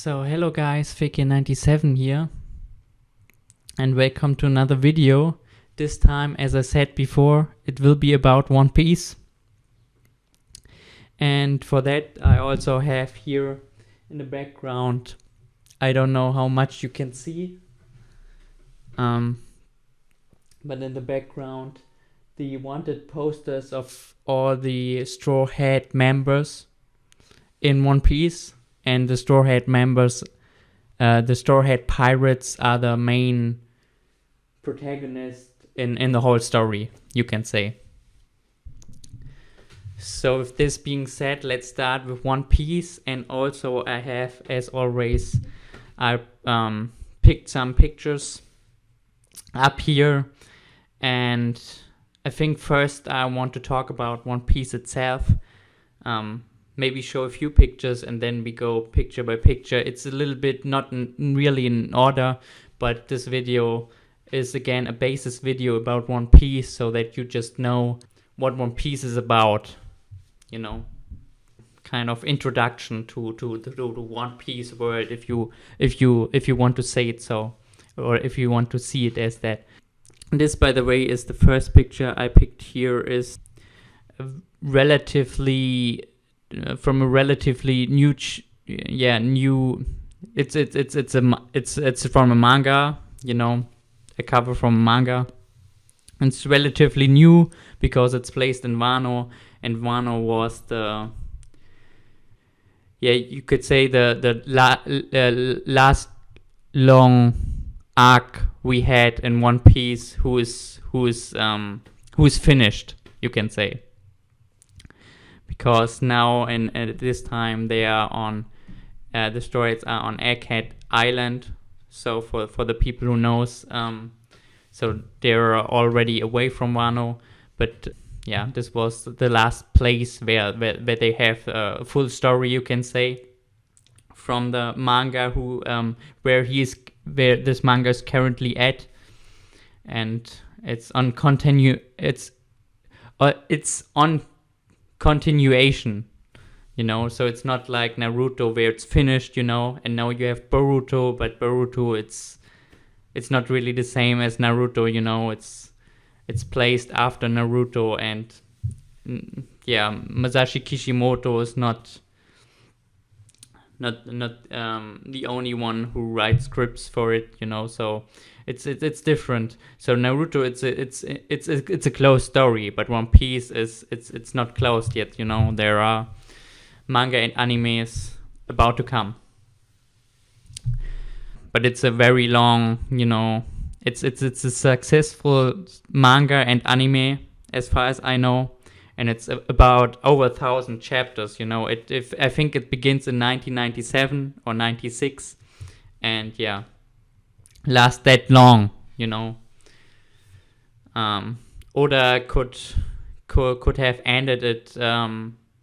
So hello guys, Figure97 here and welcome to another video. This time, as I said before, it will be about One Piece. And for that I also have here in the background, I don't know how much you can see, but in the background the wanted posters of all the Straw Hat members in One Piece. And the Straw Hat members, the Straw Hat pirates are the main protagonist in the whole story, you can say. So with this being said, let's start with One Piece. And also I have, as always, I picked some pictures up here. And I think first I want to talk about One Piece itself. Maybe show a few pictures and then we go picture by picture. It's a little bit not really in order, but this video is again a basis video about One Piece, so that you just know what One Piece is about, you know, kind of introduction to the One Piece world, if you want to say it so, or if you want to see it as that. This, by the way, is the first picture I picked here. Is relatively from a relatively new it's from a manga, you know, a cover from a manga. It's relatively new because it's placed in Wano, and Wano was the, you could say the last long arc we had in One Piece, who is finished, you can say. Because now and at this time they are on the stories are on Egghead Island. So for the people who knows, so they're already away from Wano. But yeah, this was the last place where they have a full story, you can say, from the manga where this manga is currently at, and it's on continuation, you know. So it's not like Naruto where it's finished, you know, and now you have Boruto, but Boruto it's not really the same as Naruto, you know. It's placed after Naruto, and Masashi Kishimoto is not the only one who writes scripts for it, you know. So it's different. So Naruto, it's a closed story, but One Piece it's not closed yet, you know. There are manga and animes about to come, but it's a very long, you know, it's a successful manga and anime as far as I know, and it's about over 1,000 chapters, you know. I think it begins in 1997 or 96, and yeah, last that long, you know. Oda could have ended it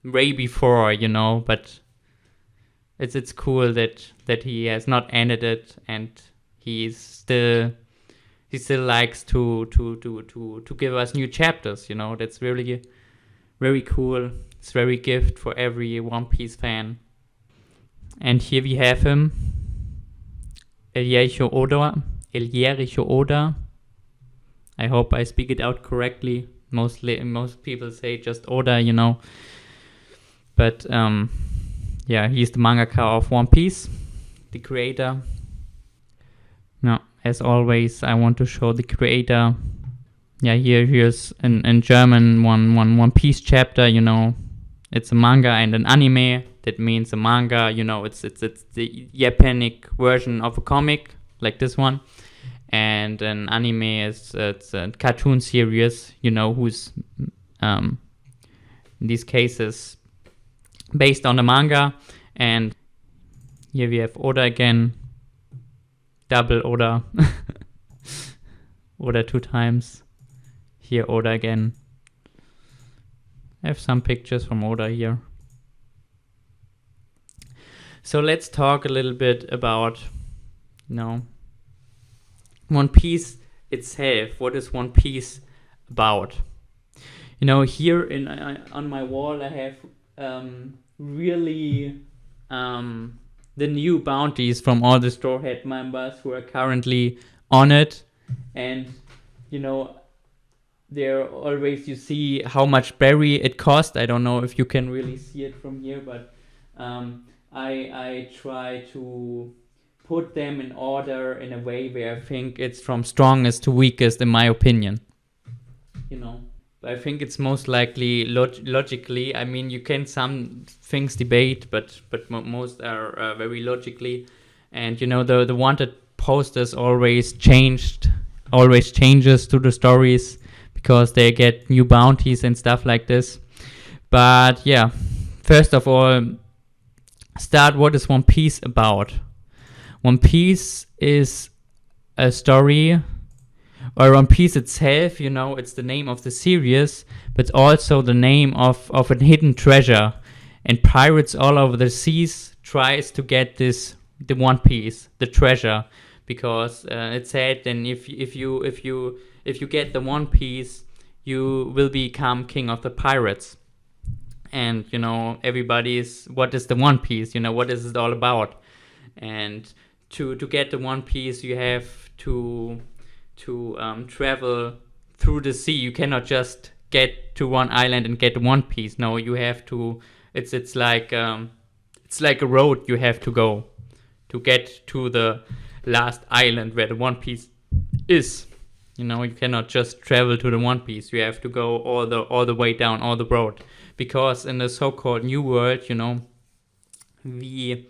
way before, you know, but it's cool that he has not ended it, and he still likes to give us new chapters, you know. That's really very cool. It's very gift for every One Piece fan. And here we have him, Eljericho Oda. I hope I speak it out correctly. Most people say just Oda, you know. But he's the mangaka of One Piece, the creator. Now, as always, I want to show the creator. Here's in German One Piece chapter, you know. It's a manga and an anime. That means a manga, you know, it's the Japanic version of a comic like this one, and an anime it's a cartoon series, you know, who's in these cases based on the manga. And here we have Oda again, double Oda. Oda 2 times. Here Oda again. I have some pictures from Oda here. So let's talk a little bit about, you know, One Piece itself. What is One Piece about? You know, here on my wall I have really the new bounties from all the Straw Hat members who are currently on it. And you know, there always you see how much berry it cost. I don't know if you can really see it from here, but I try to put them in order in a way where I think it's from strongest to weakest, in my opinion. You know, but I think it's most likely logically. I mean, you can some things debate, but most are very logically. And you know, the wanted posters always changes to the stories because they get new bounties and stuff like this. But yeah, first of all, start what is One Piece about. One Piece is a story, or One Piece itself, you know, it's the name of the series, but also the name of a hidden treasure. And pirates all over the seas tries to get the One Piece, the treasure, because it said, then if you get the One Piece, you will become king of the pirates. And you know, everybody's, what is the One Piece? You know, what is it all about? And to get the One Piece, you have to travel through the sea. You cannot just get to one island and get One Piece. No, you have to. It's like a road you have to go to get to the last island where the One Piece is. You know, you cannot just travel to the One Piece. You have to go all the way down all the road, because in the so-called New World, you know, you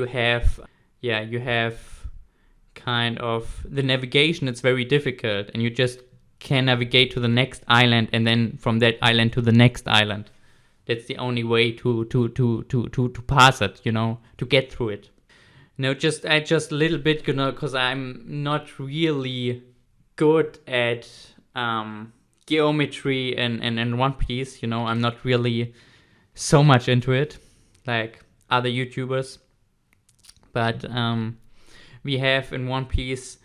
have kind of the navigation. It's very difficult, and you just can navigate to the next island, and then from that island to the next island. That's the only way to pass it, you know, to get through it. No, just a little bit, you know, because I'm not really good at geometry and One Piece, you know. I'm not really so much into it like other YouTubers. But we have in One Piece,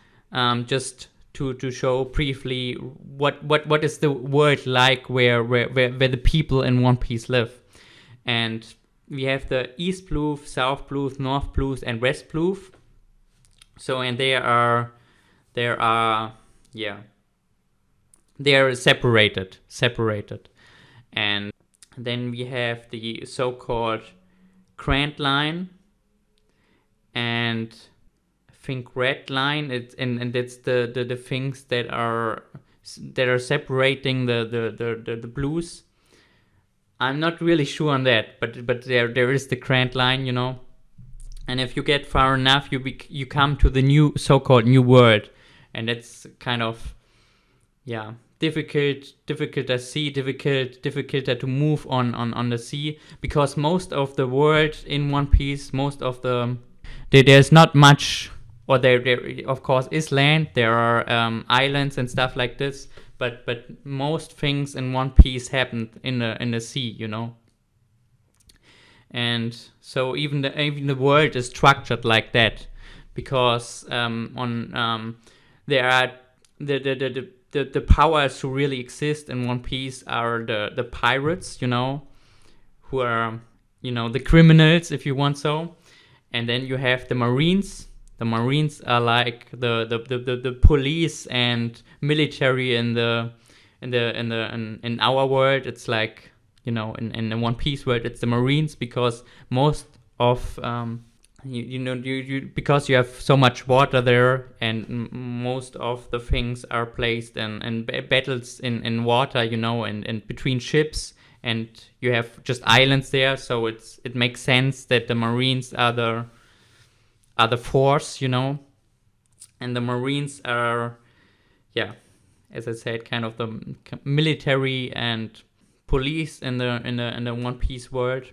just to show briefly what is the world like where the people in One Piece live. And we have the East Blue, South Blue, North Blue, and West Blue. So, and they are separated. And then we have the so-called Grand Line, and I think Red Line. It's and it's the things that are separating the blues. I'm not really sure on that, but there is the Grand Line, you know. And if you get far enough, you come to the new so-called New World, and it's kind of difficult to see, difficult to move on the sea, because most of the world in One Piece, there's not much, or there of course is land, there are islands and stuff like this, but most things in One Piece happen in the sea, you know. And so even the world is structured like that, because there are the powers who really exist in One Piece are the pirates, you know, who are, you know, the criminals, if you want so. And then you have the Marines. The Marines are like the police and military in our world. It's like, you know, in the One Piece world, it's the Marines, because most of because you have so much water there, and most of the things are placed in battles in water, you know, and between ships, and you have just islands there, so it makes sense that the Marines are the force, you know. And the Marines are, as I said, kind of the military and police in the One Piece world.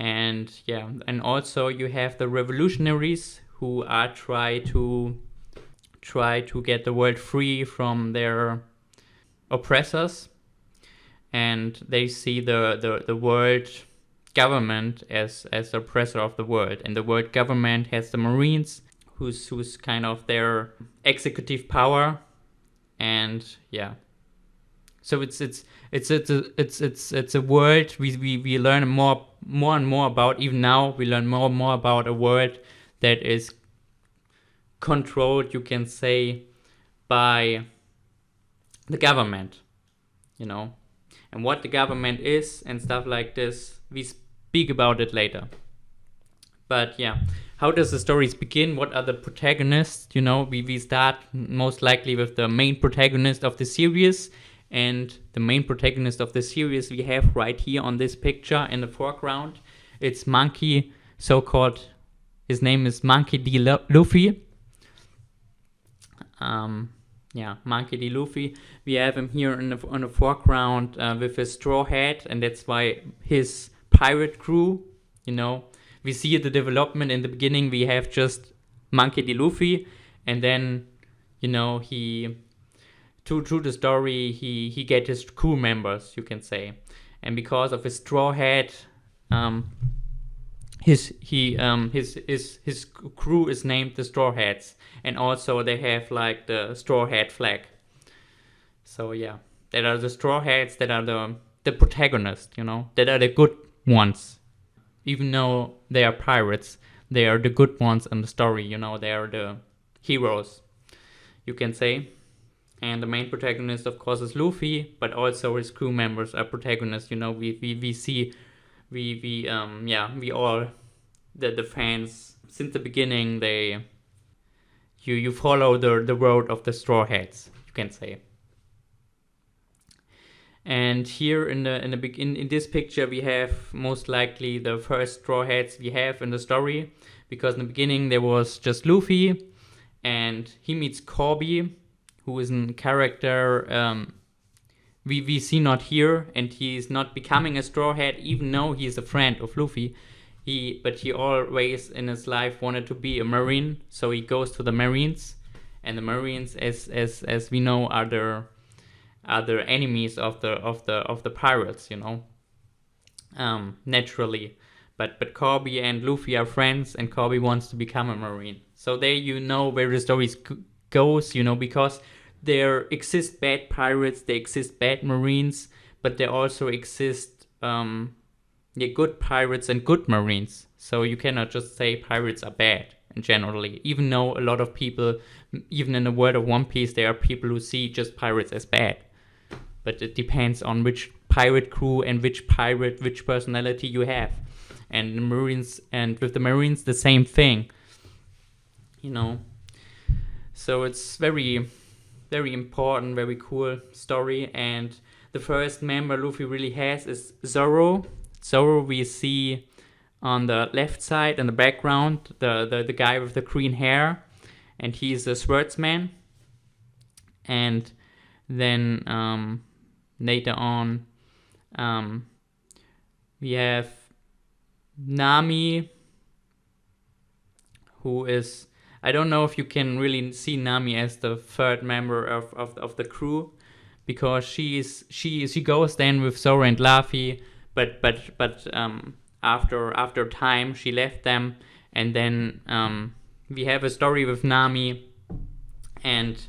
And and also you have the revolutionaries who are try to get the world free from their oppressors, and they see the world government as the oppressor of the world, and the world government has the Marines, who's kind of their executive power. And so it's a world we learn more more and more about, even now, we learn more and more about a world that is controlled, you can say, by the government, and what the government is and stuff like this. We speak about it later. But yeah, how does the stories begin? What are the protagonists? We start most likely with the main protagonist of the series. And the main protagonist of the series we have right here on this picture in the foreground. It's Monkey, so-called, his name is Monkey D. Luffy. Monkey D. Luffy. We have him here on the foreground with his straw hat, and that's why his pirate crew, we see the development in the beginning. We have just Monkey D. Luffy, and then, he, through the story, he get his crew members, you can say. And because of his straw hat, his crew is named the Straw Hats, and also they have like the straw hat flag. So yeah, that are the Straw Hats, that are the protagonists, that are the good ones. Even though they are pirates, they are the good ones in the story, they are the heroes, you can say. And the main protagonist, of course, is Luffy, but also his crew members are protagonists. We see, we all, the fans, since the beginning, you follow the road of the Straw Hats, you can say. And here in this picture, we have most likely the first Straw Hats we have in the story, because in the beginning there was just Luffy, and he meets Kobe, who is a character we see not here, and he's not becoming a Straw Hat, even though he's a friend of Luffy. But he always in his life wanted to be a Marine, so he goes to the Marines, and the Marines, as we know, are the enemies of the pirates, naturally. But Kobe and Luffy are friends, and Kobe wants to become a Marine. So there where the story goes, because there exist bad pirates, there exist bad Marines, but there also exist good pirates and good Marines. So you cannot just say pirates are bad, generally. Even though a lot of people, even in the world of One Piece, there are people who see just pirates as bad. But it depends on which pirate crew and which personality you have. And the Marines, and with the Marines, the same thing. So it's very, very important, very cool story. And the first member Luffy really has is Zoro. Zoro we see on the left side in the background, the guy with the green hair, and he's a swordsman. And then later on we have Nami, who is, I don't know if you can really see Nami as the third member of the crew, because she goes then with Zoro and Luffy, but after time she left them, and then we have a story with Nami, and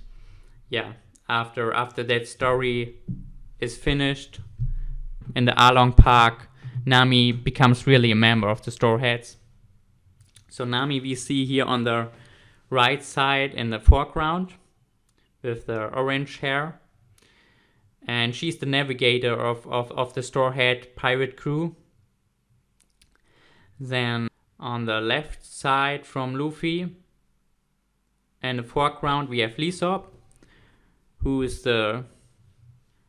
yeah, after that story is finished in the Arlong Park, Nami becomes really a member of the Straw Hats. So Nami we see here on the right side in the foreground with the orange hair, and she's the navigator of the Straw Hat pirate crew. Then on the left side from Luffy in the foreground we have Lysop, who is the,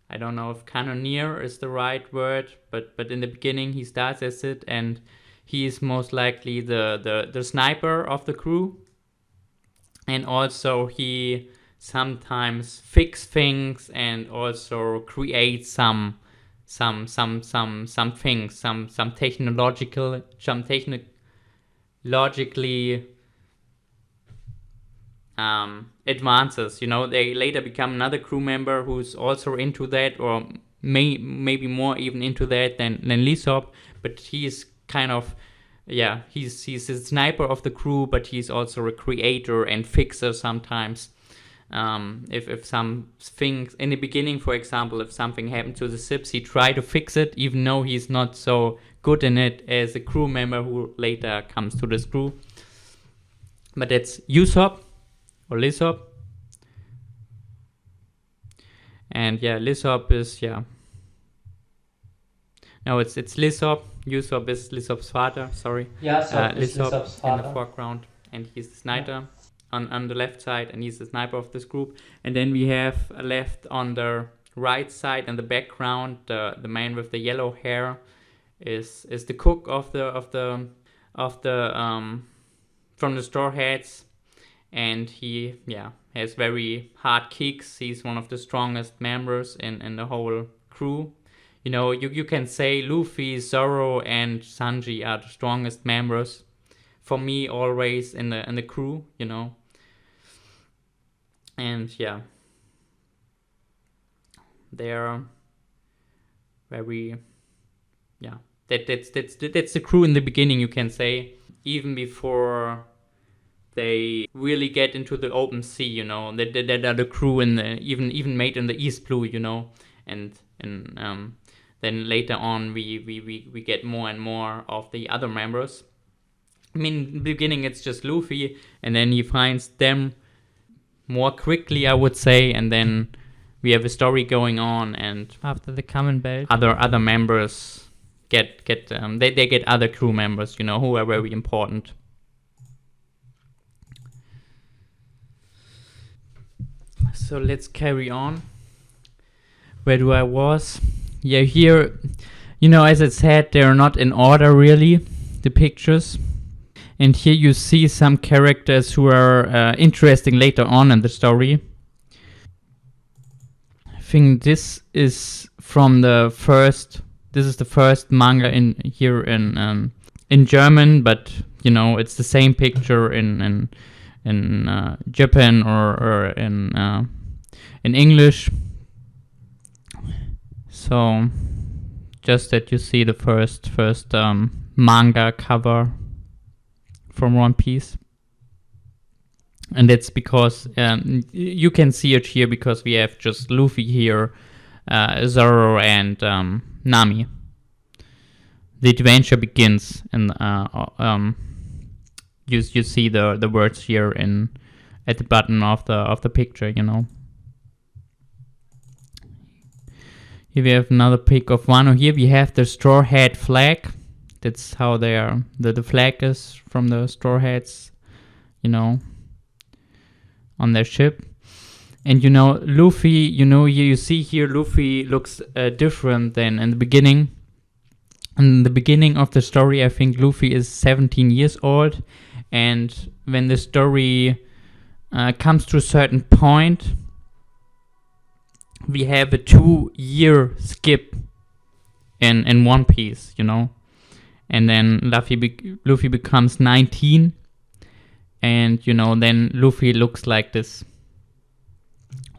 I don't know if cannoneer is the right word, but in the beginning he starts as it, and he is most likely the sniper of the crew. And also he sometimes fix things and also create some things, some technologically advances. They later become another crew member who's also into that, or maybe more even into that than Lysop, but he's kind of, he's a sniper of the crew, but he's also a creator and fixer sometimes. If some things in the beginning, for example, if something happened to the ships, he tried to fix it, even though he's not so good in it as a crew member who later comes to this crew. But it's Usopp or Lysop. And yeah, Lysop is, no, it's Lysop. Usopp is Lysop's father, sorry. Yeah, so Lysop in the foreground, and he's the sniper on the left side, and he's the sniper of this group. And then we have left on the right side in the background, the man with the yellow hair is the cook of the from the Straw Hats, and he has very hard kicks. He's one of the strongest members in the whole crew. You know, you can say Luffy, Zoro, and Sanji are the strongest members for me always in the crew, you know. And yeah, they're very that's the crew in the beginning, you can say, even before they really get into the open sea, you know. That are the crew in the even made in the East Blue, you know. And then later on we get more and more of the other members. I mean, in the beginning it's just Luffy, and then he finds them more quickly, I would say, and then we have a story going on, and after the common belt, other members get they get other crew members, you know, who are very important. So let's carry on. Where I was? Yeah, here, you know, as I said, they're not in order really, the pictures. And here you see some characters who are interesting later on in the story. I think this is from the first manga in German, but you know, it's the same picture in Japan or in English. So just that you see the first manga cover from One Piece. And that's because you can see it here because we have just Luffy here, Zoro, and Nami. The adventure begins, and you see the words here at the bottom of the picture, you know. Here we have another pic of Wano. Here we have the Straw Hat flag. That's how they are. The flag is from the Straw Hats, you know, on their ship. And you know, Luffy, you know, you see here Luffy looks different than in the beginning. In the beginning of the story, I think Luffy is 17 years old. And when the story comes to a certain point, we have a 2-year skip in One Piece, you know. And then Luffy becomes 19, and you know, then Luffy looks like this.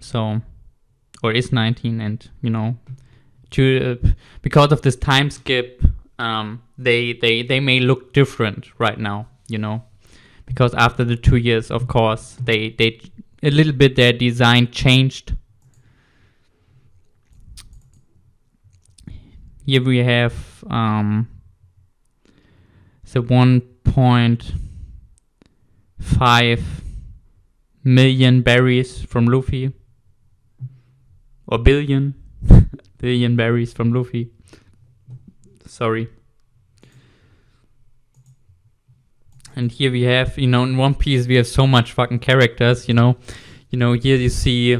So, or is 19, and you know, because of this time skip, they may look different right now, you know, because after the 2 years, of course, they a little bit their design changed. Here we have the 1.5 million berries from Luffy, or billion berries from Luffy. Sorry. And here we have, you know, in One Piece we have so much fucking characters, you know. You know, here you see,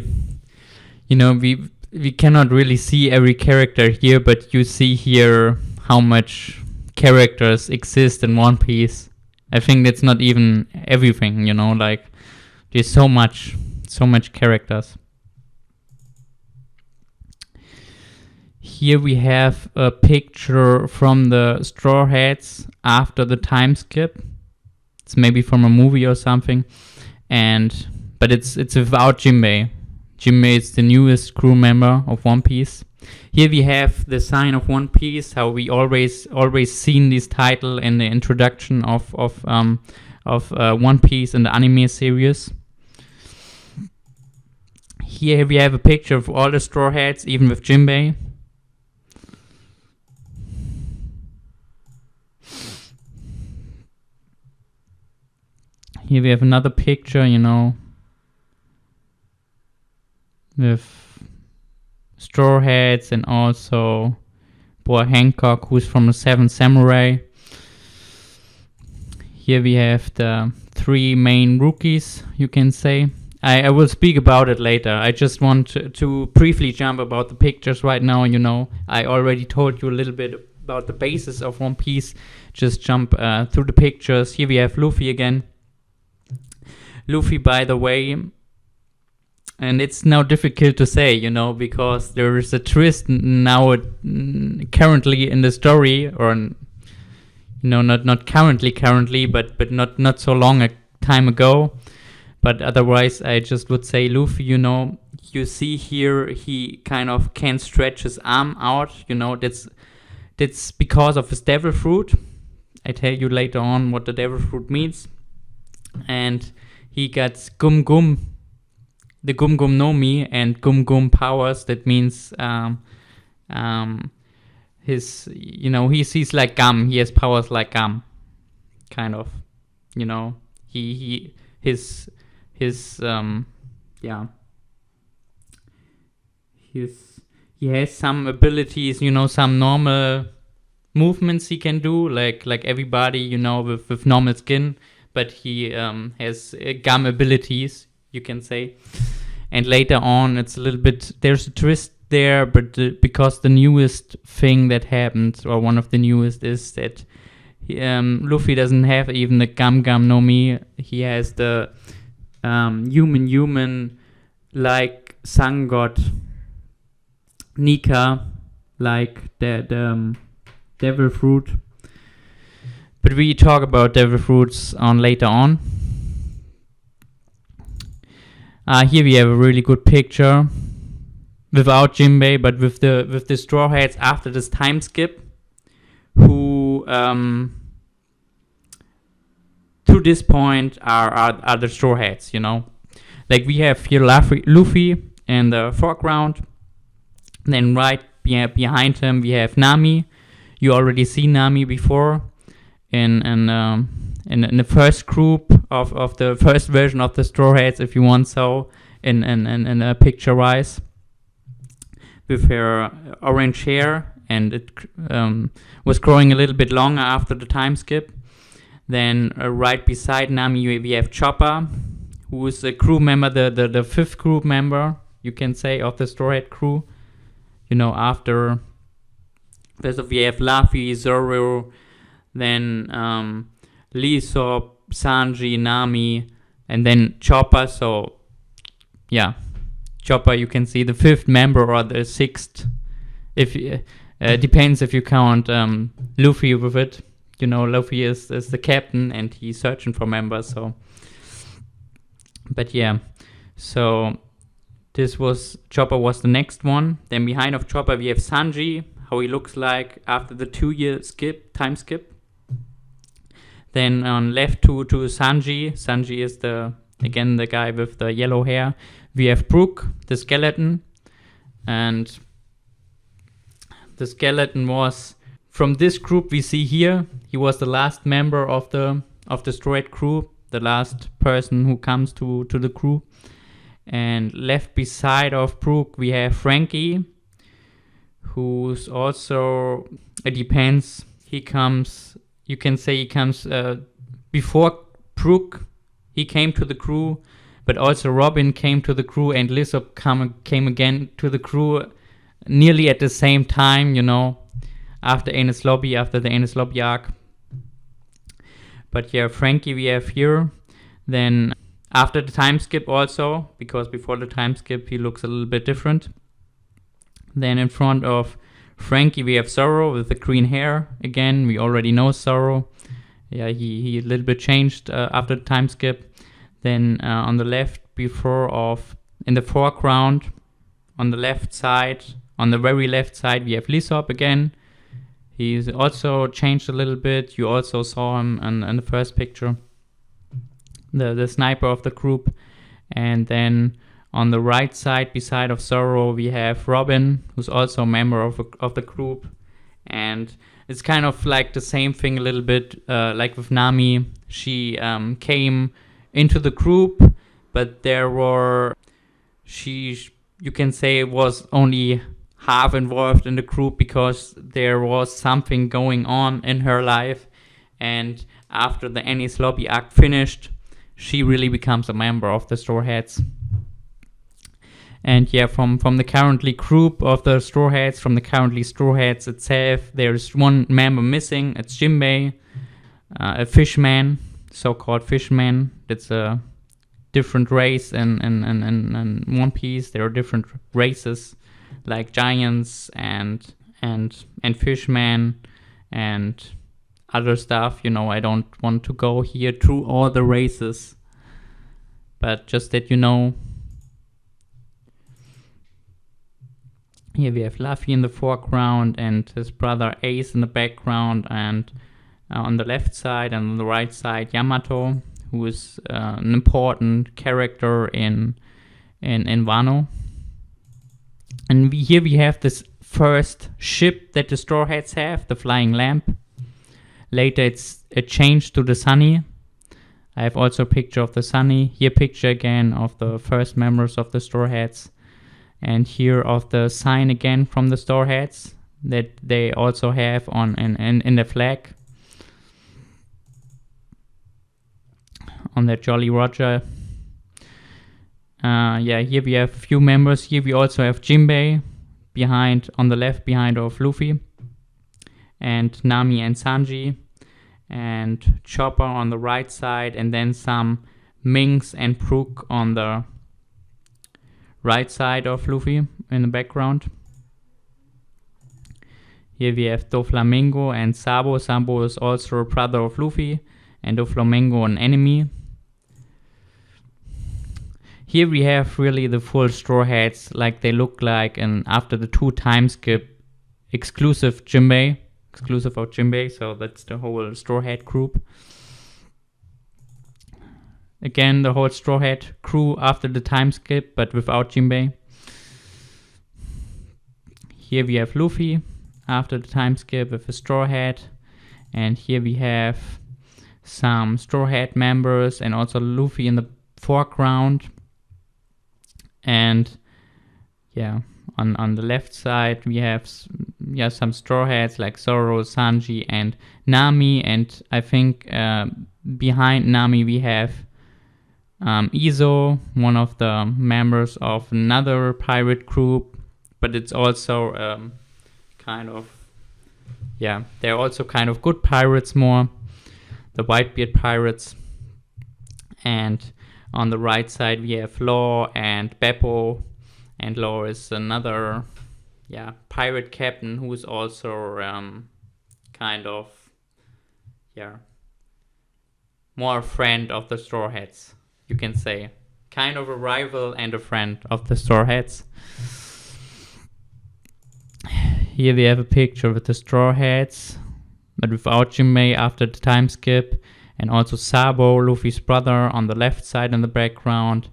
you know, we cannot really see every character here, but you see here how much characters exist in One Piece. I think that's not even everything, you know, like there's so much characters. Here we have a picture from the Straw Hats after the time skip. It's maybe from a movie or something, but it's without Jinbei. Jinbei is the newest crew member of One Piece. Here we have the sign of One Piece, how we always seen this title in the introduction of One Piece in the anime series. Here we have a picture of all the Straw Hats, even with Jinbei. Here we have another picture, with Straw Hats and also Boy Hancock, who's from the Seventh Samurai. Here we have the 3 main rookies, you can say. I will speak about it later. I just want to briefly jump about the pictures right now. I already told you a little bit about the basis of One Piece. Just jump through the pictures. Here we have Luffy again. Luffy, by the way, and it's now difficult to say, because there is a twist now currently in the story, or not currently, but not so long a time ago. But otherwise, I just would say Luffy, you see here, he kind of can stretch his arm out, that's because of his devil fruit. I tell you later on what the devil fruit means. And he got Gum Gum, the Gum Gum no Mi, and Gum Gum powers. That means his, he sees like gum. He has powers like gum, kind of. He has some abilities. Some normal movements he can do, like everybody, with normal skin. But he has gum abilities, you can say. And later on, it's a little bit, there's a twist there, but because the newest thing that happened, or one of the newest, is that Luffy doesn't have even the Gum Gum no Mi. He has the human like sun god Nika, like the devil fruit. But we talk about devil fruits later on. Here we have a really good picture without Jinbei, but with the Straw Hats after this time skip, who to this point are the Straw Hats. Like we have here Luffy in the foreground. Then right behind him we have Nami. You already see Nami before in the first group of the first version of the Straw Hats, if you want so, in a picture wise, with her orange hair, and it was growing a little bit longer after the time skip. Then right beside Nami we have Chopper, who is a crew member, the 5th crew member, you can say, of the Straw Hat crew. After first we have Luffy, Zoro, then Lysop, Sanji, Nami, and then Chopper. So yeah, Chopper, you can see the 5th member or the 6th, if depends if you count Luffy with it. Luffy is the captain and he's searching for members. So, but yeah, so Chopper was the next one. Then behind of Chopper we have Sanji, how he looks like after the 2-year time skip. Then on left to Sanji. Sanji is the guy with the yellow hair. We have Brook, the skeleton, and the skeleton was from this group we see here. He was the last member of the Straw Hat crew, the last person who comes to the crew. And left beside of Brook we have Frankie, who's also, it depends, you can say he comes before Brook, he came to the crew, but also Robin came to the crew, and Lysop came again to the crew nearly at the same time, after the Enies Lobby arc. But yeah, Frankie we have here. Then after the time skip also, because before the time skip he looks a little bit different. Then in front of Frankie we have Zoro with the green hair. Again, we already know Zoro. Yeah, he a little bit changed after the time skip. Then on the left in the foreground, on the left side, on the very left side we have Lysop again. He's also changed a little bit. You also saw him in the first picture, the sniper of the group. And then on the right side beside of Zoro we have Robin, who's also a member of the group. And it's kind of like the same thing a little bit like with Nami. She came into the group, but there were, you can say, was only half involved in the group because there was something going on in her life, and after the Enies Lobby arc finished, she really becomes a member of the Straw Hats. And yeah, from the currently group of the Straw Hats, from the currently Straw Hats itself, there's one member missing. It's Jinbei, a fishman, so-called fishman. That's a different race in One Piece. There are different races, like giants and fishmen and other stuff. You know, I don't want to go here through all the races, but just that you know. Here we have Luffy in the foreground and his brother Ace in the background, and on the left side and on the right side Yamato, who is an important character in Wano. And here we have this first ship that the Straw Hats have, the Flying Lamp. Later it changed to the Sunny. I have also a picture of the Sunny. Here picture again of the first members of the Straw Hats. And here of the sign again from the Straw Hats that they also have on in the flag. On that Jolly Roger. Yeah, here we have a few members. Here we also have Jinbei behind, on the left behind of Luffy. And Nami and Sanji. And Chopper on the right side. And then some Minks and Brook on the right side of Luffy in the background. Here we have Doflamingo and Sabo. Sabo is also a brother of Luffy, and Doflamingo an enemy. Here we have really the full Straw Hats, like they look like, and after the 2 time skip, exclusive of Jinbei, so that's the whole Straw Hat group. Again, the whole Straw Hat crew after the time skip, but without Jinbei. Here we have Luffy after the time skip with a Straw Hat. And here we have some Straw Hat members and also Luffy in the foreground. And yeah, on the left side we have some Straw Hats like Zoro, Sanji and Nami. And I think behind Nami we have Izo, one of the members of another pirate group, but it's also they're also kind of good pirates, more the Whitebeard pirates. And on the right side we have Law and Beppo, and Law is another pirate captain who is also more a friend of the Straw Hats. You can say kind of a rival and a friend of the Straw Hats. Here we have a picture with the Straw Hats, but without Jinbei after the time skip, and also Sabo, Luffy's brother, on the left side in the background.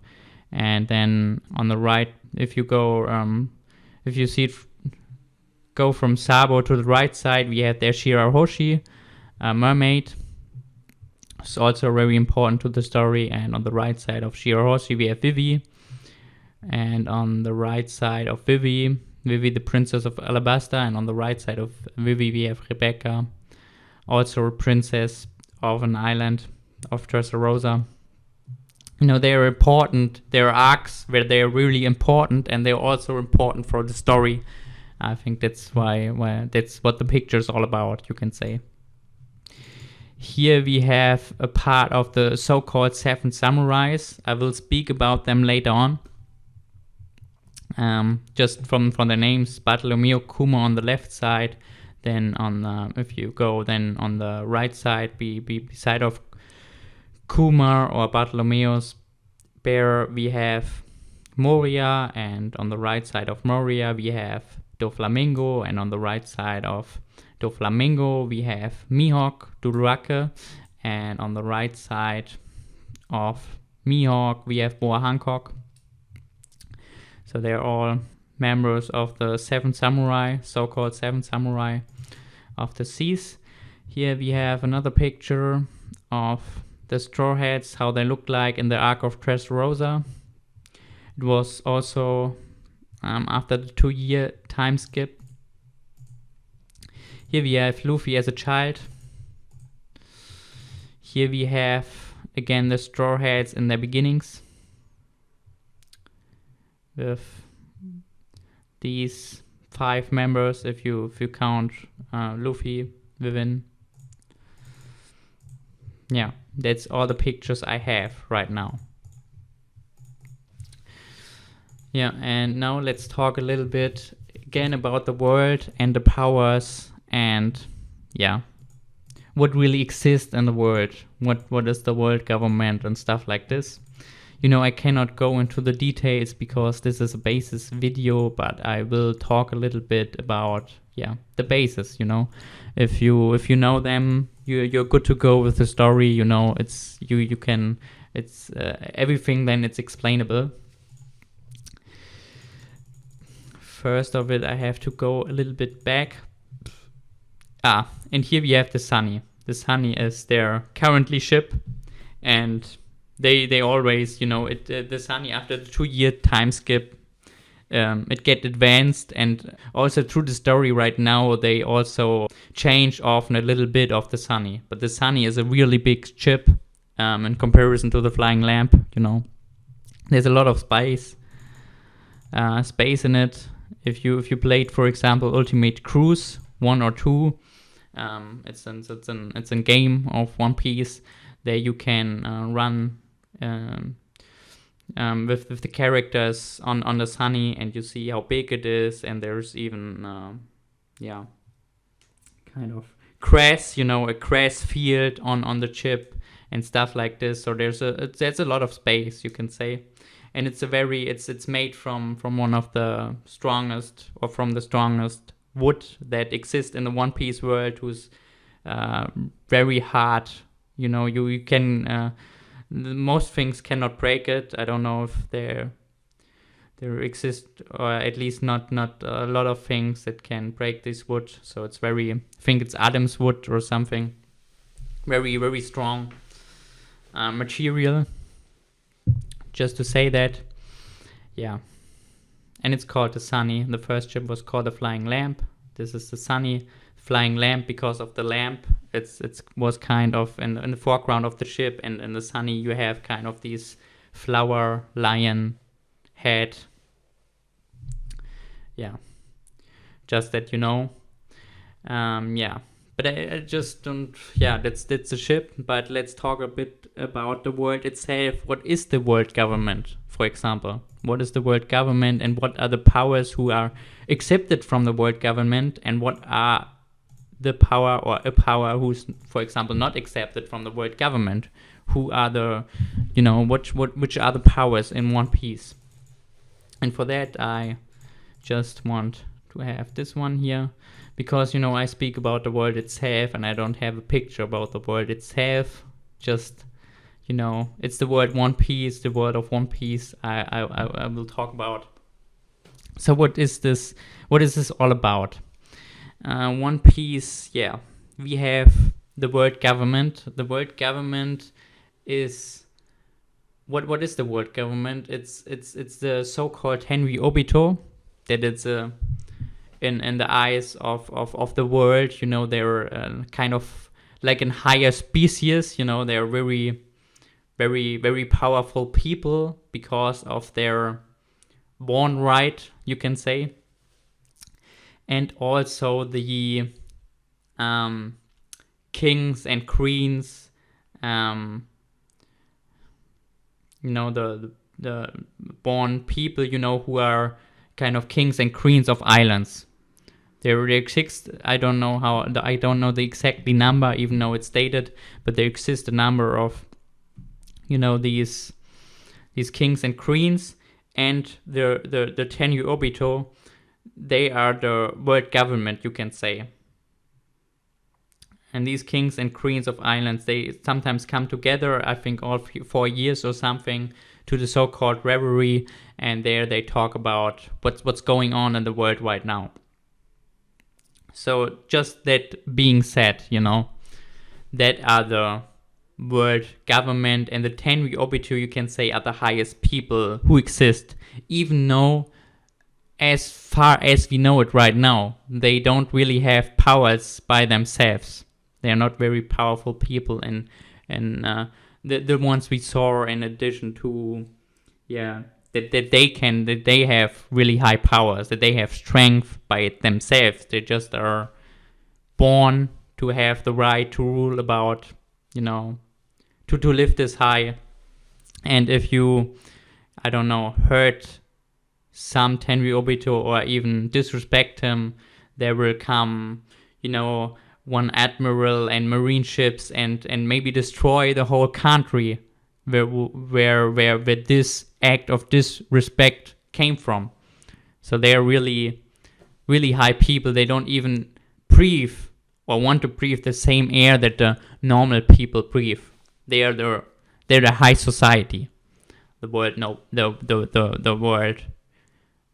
And then on the right, if you go, go from Sabo to the right side, we have there Shirahoshi, a mermaid. It's also very important to the story. And on the right side of Shirahoshi we have Vivi, and on the right side of Vivi the princess of Alabasta, and on the right side of Vivi we have Rebecca, also a princess of an island of Dressrosa. You know, they are important. There are arcs where they are really important, and they're also important for the story. I think that's why that's what the picture is all about, you can say. Here we have a part of the so-called 7 samurais. I will speak about them later on. Just from the names, Bartolomeo Kuma on the left side. Then if you go then on the right side, beside of Kuma or Bartolomeo's bear, we have Moria, and on the right side of Moria we have Doflamingo, and on the right side of Doflamingo we have Mihawk, Durake, and on the right side of Mihawk we have Boa Hancock. So they're all members of the 7 samurai, so-called 7 samurai of the seas. Here we have another picture of the Straw Hats, how they looked like in the Arc of Dressrosa. It was also after the 2-year time skip. Here we have Luffy as a child. Here we have again the Straw Hats in their beginnings, with these 5 members if you count Luffy within. Yeah, that's all the pictures I have right now. Yeah, and now let's talk a little bit again about the world and the powers, and yeah, what really exists in the world. What is the world government and stuff like this. I cannot go into the details because this is a basis video, but I will talk a little bit about the basis. If you know them, you're good to go with the story. It's you can, it's everything, then it's explainable. First of it, I have to go a little bit back. And here we have the Sunny. The Sunny is their currently ship, and they always, the Sunny, after the 2-year time skip, it get advanced, and also through the story right now, they also change often a little bit of the Sunny. But the Sunny is a really big ship in comparison to the Flying Lamp. There's a lot of space in it. If you played, for example, Ultimate Cruise 1 or 2, it's a game of One Piece. There you can run with the characters on the Sunny, and you see how big it is, and there's even kind of grass, a grass field on the ship and stuff like this. So there's a lot of space, you can say. And it's made from one of the strongest, or from the strongest wood that exists in the One Piece world, who's very hard. You can most things cannot break it. I don't know if there exist, or at least not a lot of things that can break this wood. So it's I think it's Adam's wood or something. Very, very strong material. Just to say that, and it's called the Sunny. The first ship was called the Flying Lamp. This is the Sunny Flying Lamp because of the lamp. It was kind of in the foreground of the ship, and in the Sunny you have kind of these flower lion head. Just that but I just don't. That's the ship. But let's talk a bit about the world itself. What is the world government, for example? What is the world government, and what are the powers who are accepted from the world government, and what are the power, or a power who's, for example, not accepted from the world government? Who are the, which are the powers in One Piece? And for that, I just want to have this one here. Because, I speak about the world itself, and I don't have a picture about the world itself. Just, it's the world One Piece, the world of One Piece I will talk about. So what is this? What is this all about? One Piece, we have the world government. The world government is... What is the world government? It's the so-called Henry Obito. That it's a... In the eyes of the world, they're kind of like a higher species. They're very, very, very powerful people because of their born right, you can say. And also the kings and queens, the born people, who are kind of kings and queens of islands. There exist, I don't know the exact number, even though it's stated, but there exists a number of, these kings and queens, and the Tenyu Obito, they are the world government, you can say. And these kings and queens of islands, they sometimes come together, I think all 4 years or something, to the so-called revelry, and there they talk about what's going on in the world right now. So just that being said, that are world government, and the 10 we obito, you can say, are the highest people who exist, even though, as far as we know it right now, they don't really have powers by themselves. They are not very powerful people, and the ones we saw, in addition to, that they have really high powers, that they have strength by themselves. They just are born to have the right to rule about, to live this high. And if you, I don't know, hurt some Tenryubito Obito or even disrespect him, there will come, one admiral and marine ships and maybe destroy the whole country where this act of disrespect came from. So they are really, really high people. They don't even breathe or want to breathe the same air that the normal people breathe. They're the high society. The world, no, the world.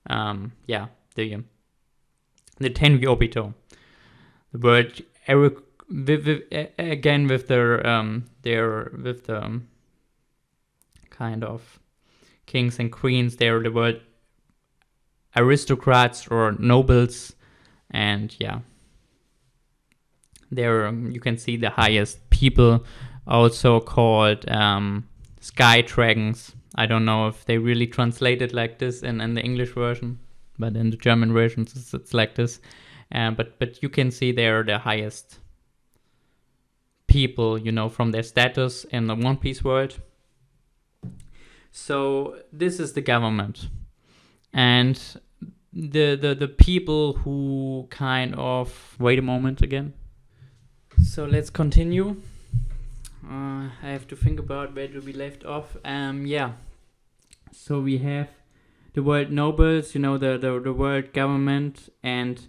The Tenryubito. The world. Again with the kind of kings and queens. They're the world aristocrats or nobles, and they're, you can see, the highest people, also called sky dragons. I don't know if they really translate it like this in the English version, but in the German version it's like this. But you can see they're the highest people, from their status in the One Piece world. So this is the government, and the people who kind of, wait a moment again. So let's continue. I have to think about where do we left off. So we have the world nobles, the world government, and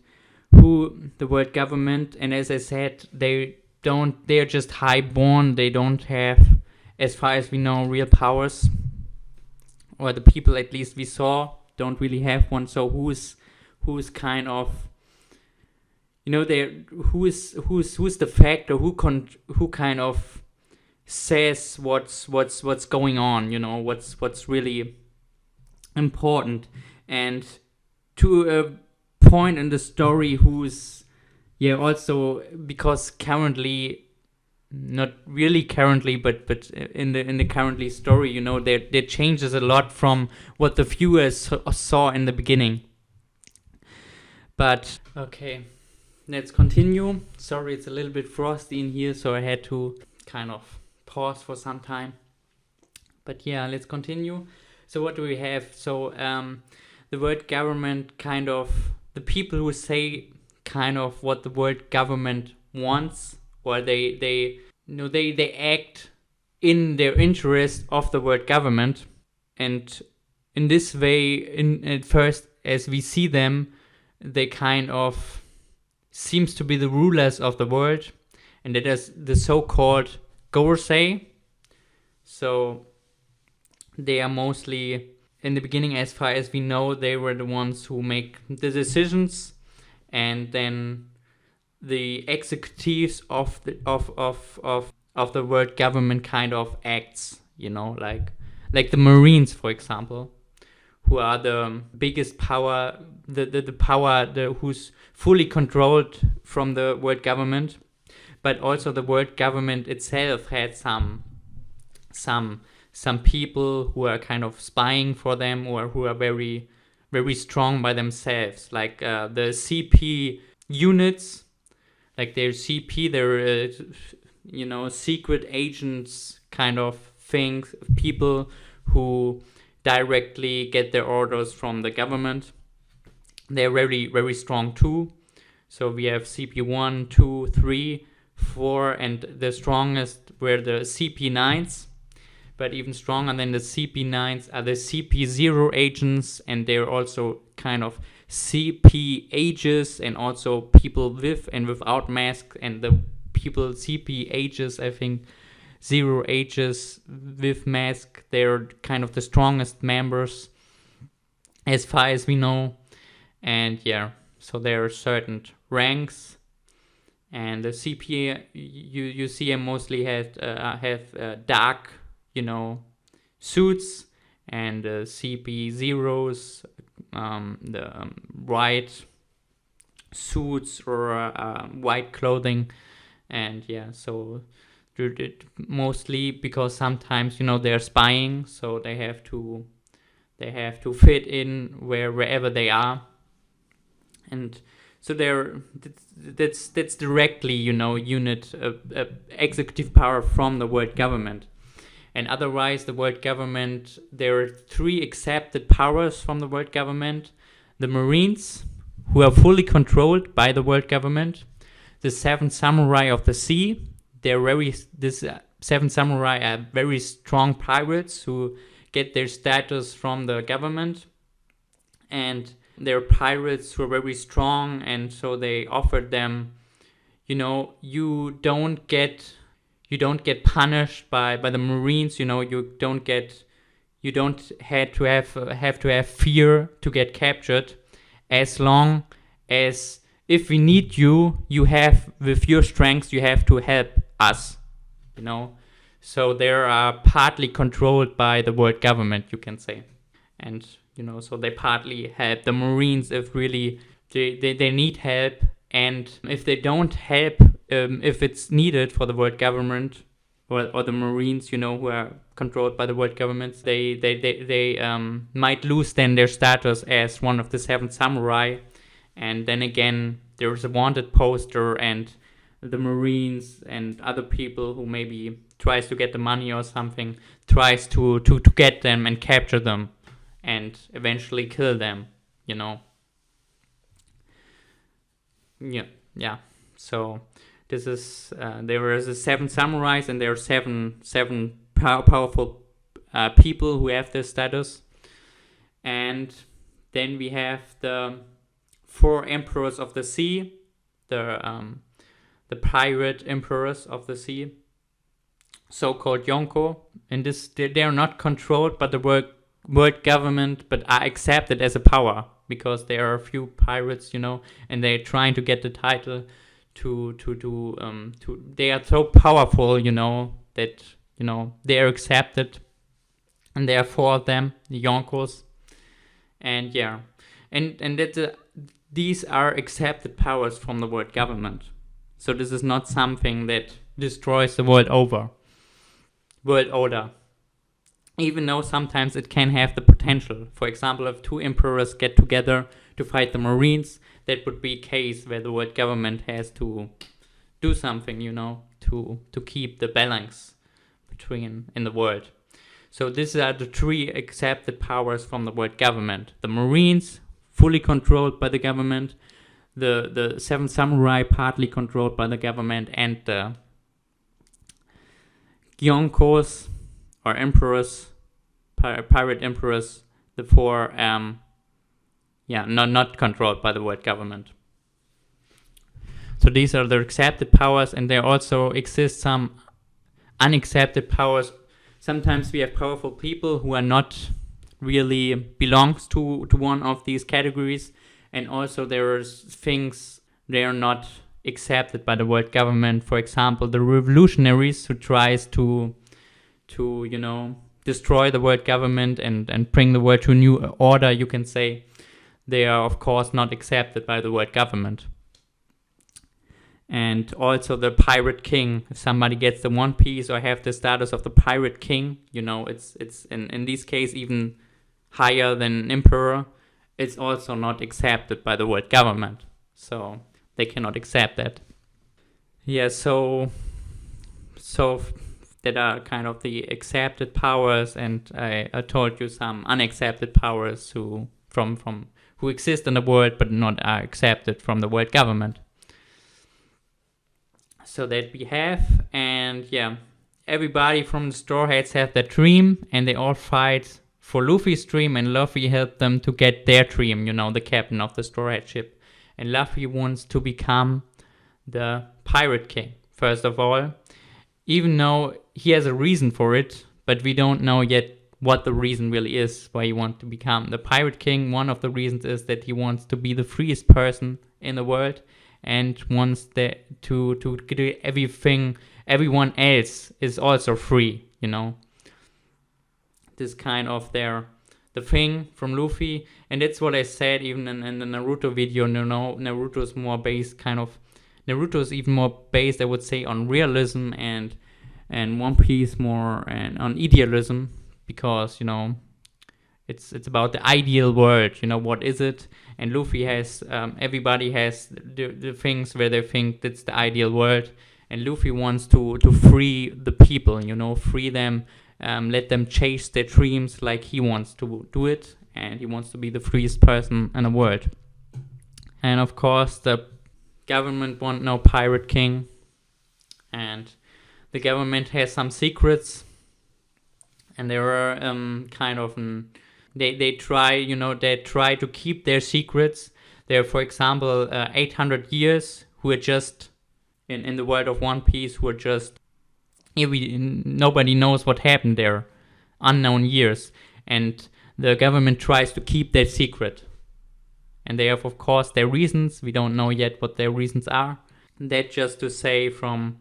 the world government, and as I said, they're just highborn. They don't have, as far as we know, real powers, or the people at least we saw don't really have one. So who's kind of, who's the factor, who kind of says what's going on, what's really important, and to a point in the story who's also, because currently, not really currently, but in the currently story, there changes a lot from what the viewers saw in the beginning. But okay, let's continue. Sorry, it's a little bit frosty in here, so I had to kind of pause for some time. But let's continue. So what do we have? So the world government, kind of the people who say kind of what the world government wants, or they act in their interest of the world government. And in this way, at first, as we see them, they kind of seems to be the rulers of the world, and that is the so-called Gorosei. So they are mostly, in the beginning, as far as we know, they were the ones who make the decisions, and then the executives of the world government kind of acts, like the Marines, for example, who are the biggest power, the power who's fully controlled from the world government. But also the world government itself had some people who are kind of spying for them, or who are very, very strong by themselves, like the CP units, like their CP, their secret agents kind of things, people who directly get their orders from the government. They're very, very strong too. So we have CP1, 2, 3, 4, and the strongest were the CP9s. But even stronger than the CP9s are the CP0 agents, and they're also kind of CP ages, and also people with and without masks, and the people CP ages, I think 0 ages with mask, they're kind of the strongest members as far as we know. And so there are certain ranks, And the CP, you see him mostly have dark, suits, and the CP zeros, the white suits or white clothing. And yeah, so mostly because sometimes they're spying, so they have to fit in wherever they are. And so that's directly unit executive power from the world government. And otherwise, the world government, there are 3 accepted powers from the world government: the Marines, who are fully controlled by the world government; the 7 samurai of the sea. This 7 samurai are very strong pirates who get their status from the government, and they're pirates who are very strong, and so they offered them, you don't get punished by the Marines. You don't have to have fear to get captured, as long as if we need you have, with your strengths, you have to help us. So they are partly controlled by the world government, you can say. And so they partly help the Marines if really they need help. And if they don't help, if it's needed for the world government or the Marines, who are controlled by the world government, they might lose then their status as one of the 7 samurai. And then again, there's a wanted poster, and the Marines and other people who maybe tries to get the money or something, tries to get them and capture them and eventually kill them, Yeah. So this is there is 7 samurais, and there are seven powerful people who have this status. And then we have the 4 emperors of the sea, the pirate emperors of the sea, so-called Yonko. And they are not controlled by the world government, but are accepted as a power, because there are a few pirates, and they're trying to get the title to they are so powerful, that they are accepted, and there are 4 of them, the Yonkos. And yeah, and that these are accepted powers from the world government. So this is not something that destroys the world order, even though sometimes it can have the potential. For example, if 2 emperors get together to fight the Marines, that would be a case where the world government has to do something, to keep the balance in the world. So these are the 3 accepted powers from the world government: the Marines, fully controlled by the government; the 7 samurai, partly controlled by the government; and the Gyonkos, or emperors, pirate emperors, the 4 not controlled by the world government. So these are the accepted powers, and there also exist some unaccepted powers. Sometimes we have powerful people who are not really belongs to one of these categories, and also there are things they are not accepted by the world government. For example, the revolutionaries who tries to destroy the world government and bring the world to a new order, you can say. They are, of course, not accepted by the world government. And also the pirate king. If somebody gets the One Piece or have the status of the pirate king, it's in this case even higher than an emperor. It's also not accepted by the world government. So they cannot accept that. Yeah, so that are kind of the accepted powers, and I told you some unaccepted powers who exist in the world but not are accepted from the world government. So that we have, and yeah, everybody from the Straw Hats have their dream, and they all fight for Luffy's dream, and Luffy helped them to get their dream, the captain of the Straw Hat ship. And Luffy wants to become the Pirate King, first of all, even though he has a reason for it, but we don't know yet what the reason really is why he wants to become the Pirate King. One of the reasons is that he wants to be the freest person in the world, and wants to get everyone else is also free, This kind of the thing from Luffy, and that's what I said even in the Naruto video. Naruto is even more based, I would say, on realism, and One Piece more and on idealism, because it's about the ideal world. What is it? And Luffy has everybody has the things where they think that's the ideal world, and Luffy wants to free the people, free them, let them chase their dreams like he wants to do it, and he wants to be the freest person in the world. And of course, the government want no pirate king, and the government has some secrets, and there are they try to keep their secrets. There are, for example, 800 years who are just in the world of One Piece, who are just nobody knows what happened there, unknown years, and the government tries to keep that secret. And they have, of course, their reasons. We don't know yet what their reasons are. That just to say, from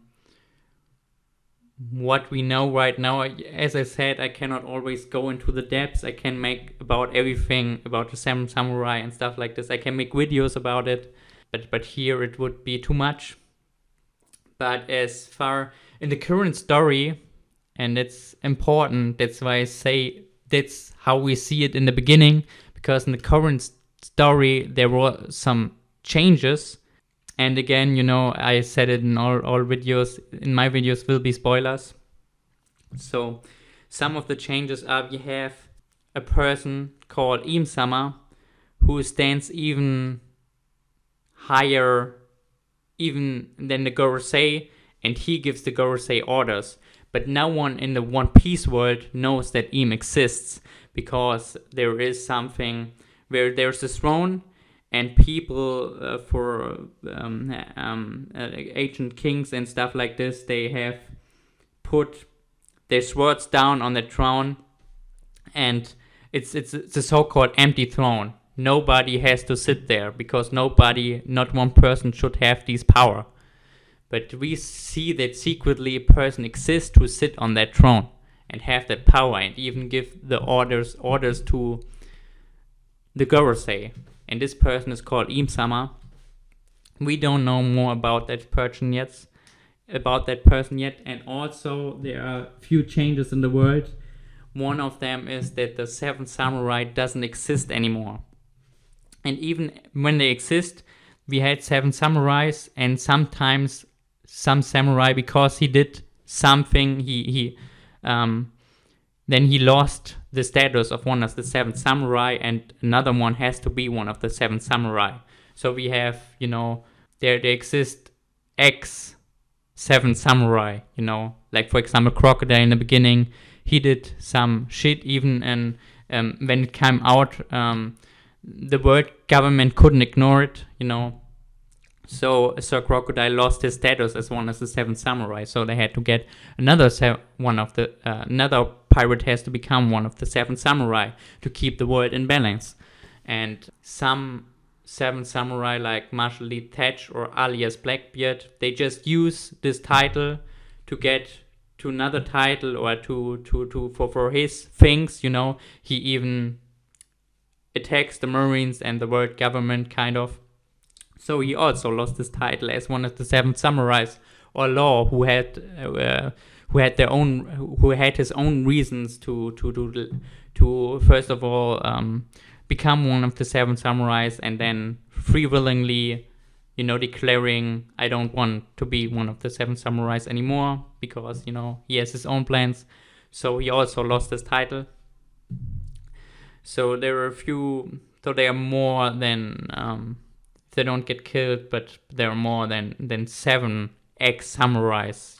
what we know right now, as I said, I cannot always go into the depths. I can make about everything about the Seven Samurai and stuff like this. I can make videos about it, but here it would be too much. But as far in the current story, and it's important, that's why I say that's how we see it in the beginning, because in the current story there were some changes. And again, I said it in all videos. In my videos will be spoilers. So some of the changes are, we have a person called Im-sama who stands even higher even than the Gorosei, and he gives the Gorosei orders. But no one in the One Piece world knows that Im exists, because there is something where there's a throne, and people for ancient kings and stuff like this, they have put their swords down on the throne, and it's a so-called empty throne. Nobody has to sit there, because not one person should have this power. But we see that secretly a person exists to sit on that throne and have that power, and even give the orders to the Gorosei. And this person is called Im-sama. We don't know more about that person yet. And also there are few changes in the world. One of them is that the Seven Samurai doesn't exist anymore. And even when they exist, we had 7 samurais, and sometimes some samurai, because he did something, then he lost the status of one of the 7 samurai, and another one has to be one of the 7 samurai. So we have, there exist X 7 samurai, like for example Crocodile in the beginning, he did some shit, even when it came out, the world government couldn't ignore it, So Sir Crocodile lost his status as one of the 7 samurai, so they had to get another pirate has to become one of the 7 samurai to keep the world in balance. And some 7 samurai like Marshal Lee Thatch or alias Blackbeard, they just use this title to get to another title, or for his things, He even attacks the Marines and the world government, kind of. So he also lost his title as one of the 7 samurais, or Law, who had his own reasons to first of all become one of the 7 samurais, and then free willingly, declaring, I don't want to be one of the 7 samurais anymore, because he has his own plans. So he also lost his title. So there are they are more than they don't get killed, but there are more than 7 ex-samurais,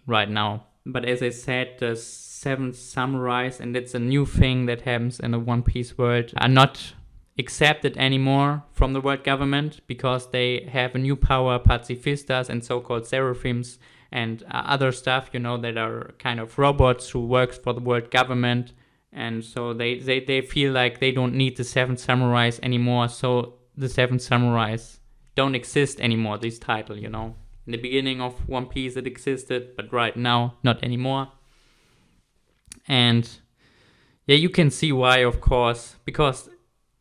right now. But as I said, the 7 samurais, and it's a new thing that happens in the One Piece world, are not accepted anymore from the world government, because they have a new power, pacifistas and so-called seraphims and other stuff, that are kind of robots who works for the world government. And so they feel like they don't need the 7 samurais anymore, so the 7 samurais don't exist anymore, this title, you know. In the beginning of One Piece it existed, but right now not anymore. And yeah, you can see why, of course, because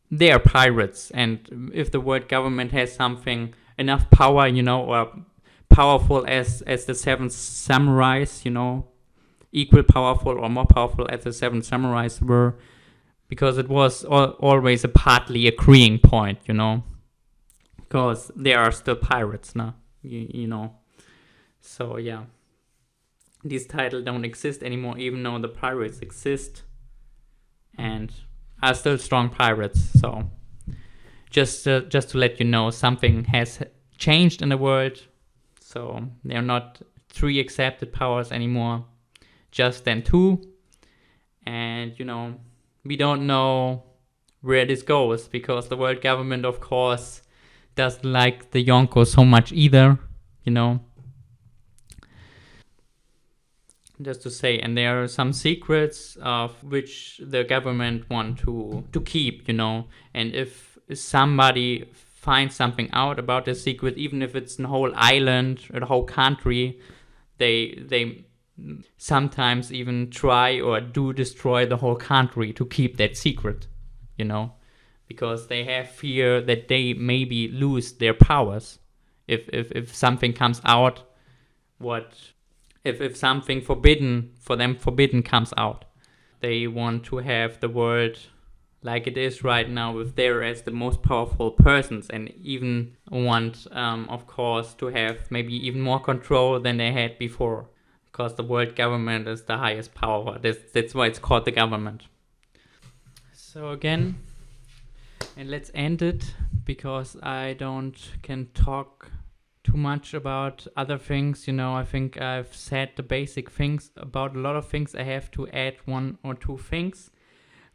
they are pirates, and if the world government has something enough power, you know, or powerful as the seven samurais, you know, equal powerful or more powerful as the seven samurais were, because it was always a partly agreeing point, you know, because they are still pirates now, you know. So yeah, these titles don't exist anymore, even though the pirates exist and are still strong pirates. So just to let you know, something has changed in the world. So they're not 3 accepted powers anymore, just then 2. And you know, we don't know where this goes, because the world government, of course, doesn't like the Yonko so much either, you know. Just to say, and there are some secrets of which the government want to keep, you know. And if somebody finds something out about the secret, even if it's a whole island or the whole country, they sometimes even try or do destroy the whole country to keep that secret, you know, because they have fear that they maybe lose their powers if something comes out, what if something forbidden comes out. They want to have the world like it is right now, with there as the most powerful persons, and even want, of course, to have maybe even more control than they had before, because the world government is the highest power. That's why it's called the government. So again, and let's end it, because I can talk too much about other things, you know. I think I've said the basic things about a lot of things. I have to add 1 or 2 things.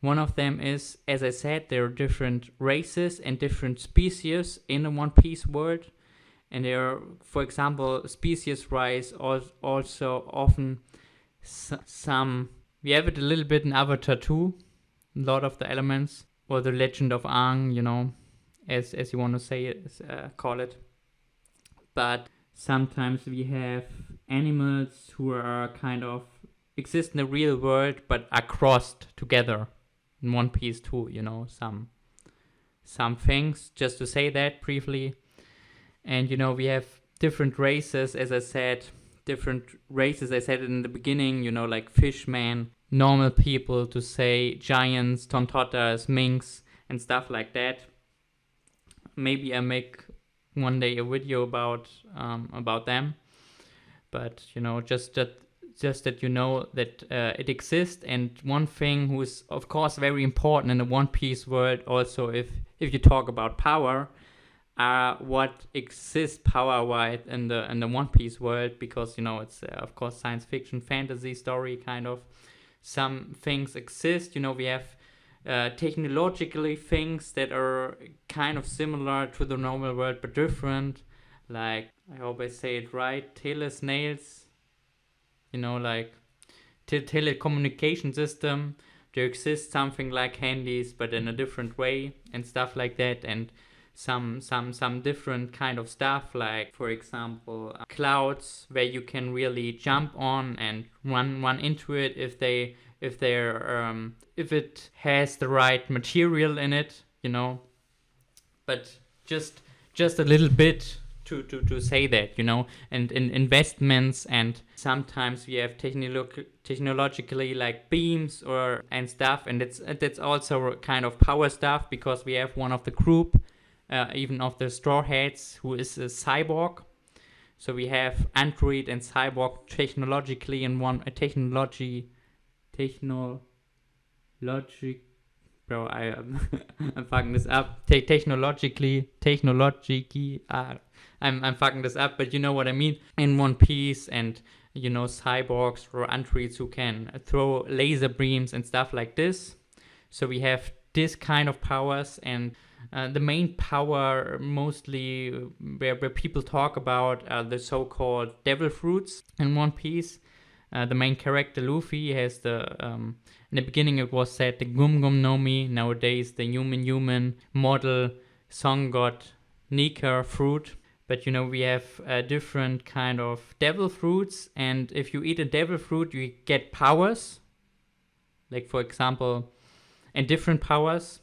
One of them is, as I said, there are different races and different species in the One Piece world. And there are, for example, species-wise also often some... We have it a little bit in Avatar 2, a lot of the elements, or the Legend of Aang, you know, as you want to say it, call it. But sometimes we have animals who are kind of exist in the real world but are crossed together in One Piece too, you know, some things, just to say that briefly. And you know, we have different races, as I said, I said it in the beginning, you know, like fishmen, normal people, to say giants, tontotas, minks, and stuff like that. Maybe I make one day a video about them, but you know, just that you know that it exists. And one thing who is, of course, very important in the One Piece world, also if you talk about power, what exists power-wise in the One Piece world, because you know, it's of course science fiction, fantasy story kind of. Some things exist, you know. We have technologically things that are kind of similar to the normal world but different, like, I hope I say it right, telesnails, you know, like telecommunication system. There exists something like handies but in a different way and stuff like that. And some different kind of stuff, like for example clouds, where you can really jump on and run into it if it has the right material in it, you know. But just a little bit to say that, you know. And in investments, and sometimes we have technologically like beams and stuff, and that's also kind of power stuff, because we have one of the group, even of the Straw Hats, who is a cyborg. So we have android and cyborg technologically in one bro, I'm fucking this up. Technologically, I'm fucking this up, but you know what I mean. In One Piece, and you know, cyborgs or androids who can throw laser beams and stuff like this. So we have this kind of powers, and the main power mostly where people talk about the so-called devil fruits in One Piece. The main character Luffy has in the beginning it was said the Gum Gum no Mi, nowadays the human model song god Nika fruit. But we have different kind of devil fruits, and if you eat a devil fruit, you get powers. Like for example, and different powers.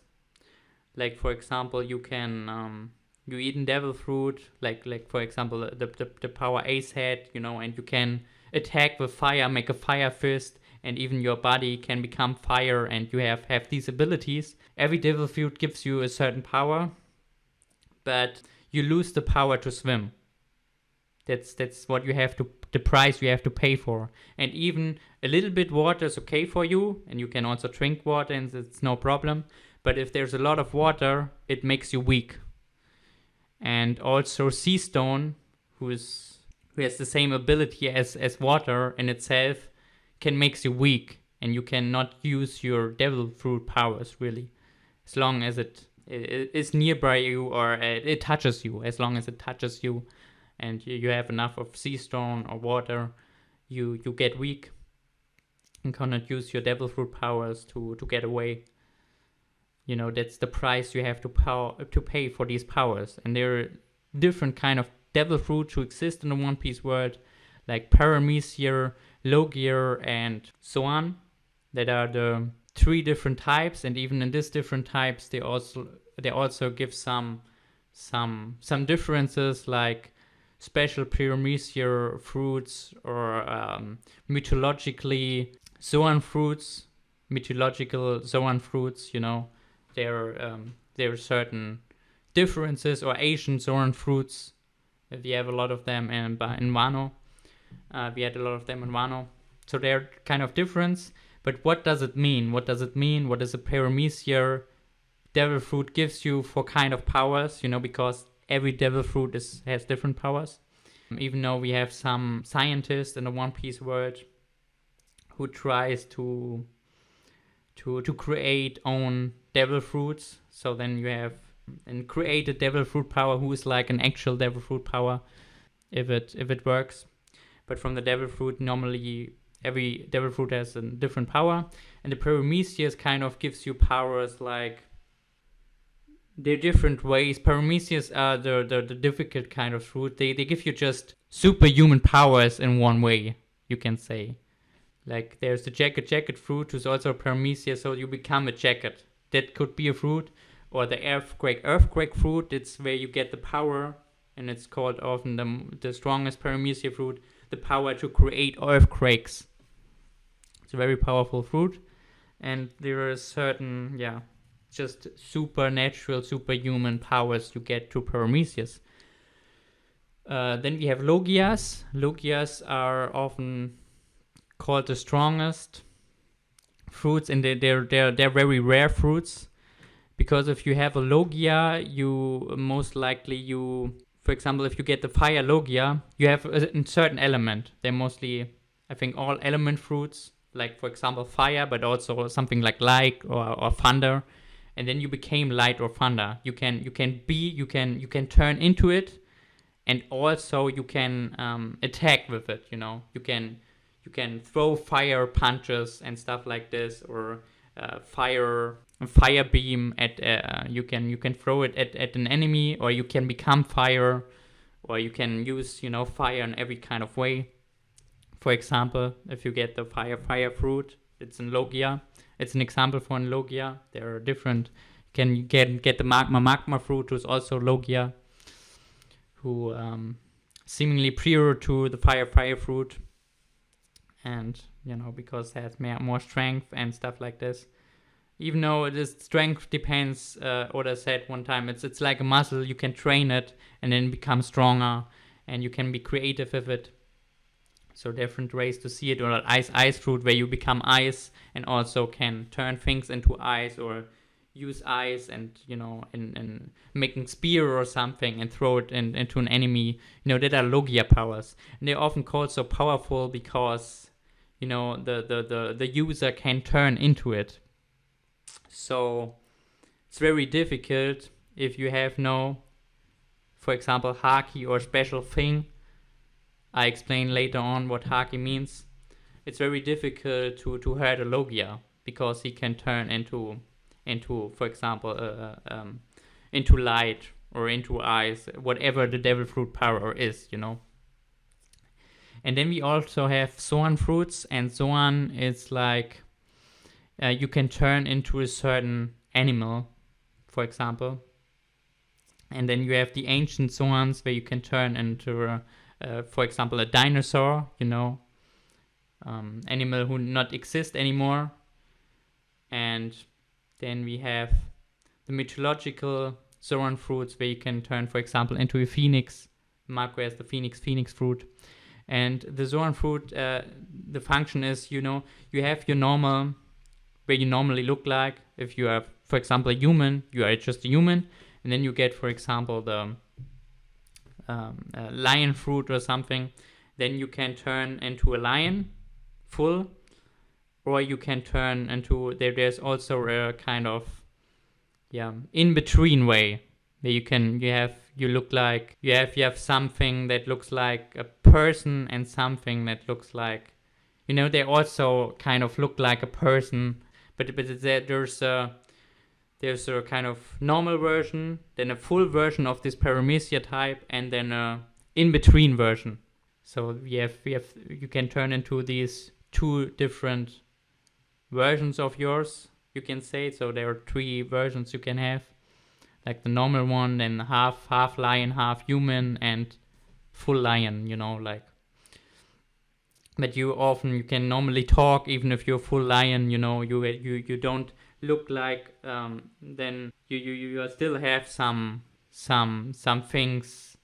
Like for example, you can you eat a devil fruit, like for example the power Ace had, and you can attack with fire, make a fire fist, and even your body can become fire, and you have these abilities. Every devil fruit gives you a certain power, but you lose the power to swim. That's what you have to, the price you have to pay for. And even a little bit water is okay for you, and you can also drink water, and it's no problem. But if there's a lot of water, it makes you weak. And also sea stone, who has the same ability as water in itself, can make you weak, and you cannot use your devil fruit powers really, as long as it is nearby you, or it touches you. As long as it touches you, and you have enough of sea stone or water, you get weak and cannot use your devil fruit powers to get away. That's the price you have to pay for these powers. And there are different kind of devil fruits who exist in the One Piece world, like Paramecia, Logia, and so on. That are the 3 different types, and even in these different types, they also give some differences, like special Paramecia fruits, or mythological Zoan fruits. There are certain differences, or Asian Zoan fruits. We have a lot of them in Wano. We had a lot of them in Wano. So they're kind of different. But what does it mean? What does a Paramecia devil fruit gives you for kind of powers? Because every devil fruit has different powers. Even though we have some scientists in the One Piece world who tries to create own devil fruits. So then you have and create a devil fruit power who is like an actual devil fruit power, if it works. But from the devil fruit, normally every devil fruit has a different power, and the Paramecia kind of gives you powers like they're different ways. Paramecia are the difficult kind of fruit. They give you just superhuman powers in one way, you can say. Like there's the jacket fruit, who's also a Paramecia, so you become a jacket. That could be a fruit. Or the earthquake fruit, it's where you get the power, and it's called often the strongest Paramecia fruit, the power to create earthquakes. It's a very powerful fruit, and there are certain, just supernatural, superhuman powers you get to Paramecias. Then we have Logias. Logias are often called the strongest fruits, and they're very rare fruits. Because if you have a Logia, you most likely for example, if you get the fire Logia, you have a certain element. They're mostly, I think, all element fruits, like for example fire, but also something like light or thunder. And then you became light or thunder. You can turn into it, and also you can attack with it. You can throw fire punches and stuff like this, or fire beam at you can throw it at an enemy, or you can become fire, or you can use fire in every kind of way. For example, if you get the fire fruit, it's in Logia. It's an example for an Logia. There are different. You can get the magma fruit, who's also Logia, who seemingly prior to the fire fruit, and because it has more strength and stuff like this. Even though this strength depends, Oda said one time, it's like a muscle. You can train it and then become stronger, and you can be creative with it. So different ways to see it. Or ice fruit, where you become ice and also can turn things into ice, or use ice and in making spear or something and throw it into an enemy. That are Logia powers, and they're often called so powerful because the user can turn into it. So it's very difficult if you have no, for example, haki or special thing. I explain later on what haki means. It's very difficult to hurt a Logia, because he can turn into for example, into light or into eyes, whatever the devil fruit power is, And then we also have Zoan fruits, and Zoan is like you can turn into a certain animal, for example. And then you have the ancient Zoans where you can turn into, for example, a dinosaur, animal who not exist anymore. And then we have the mythological Zoan fruits where you can turn, for example, into a phoenix. Marco has the phoenix fruit. And the Zoan fruit, the function is, you have your normal, where you normally look like. If you are, for example, a human, you are just a human. And then you get, for example, the lion fruit or something. Then you can turn into a lion, full. Or you can turn into, there's also a kind of, in-between way. Where you have something that looks like a person and something that looks like, they also kind of look like a person, but there's a kind of normal version, then a full version of this paramecia type, and then a in-between version. So you can turn into these two different versions of yours, you can say. So there are 3 versions you can have. Like the normal one, then half lion, half human, and full lion, But you can normally talk even if you're full lion, you don't look like, then you still have some things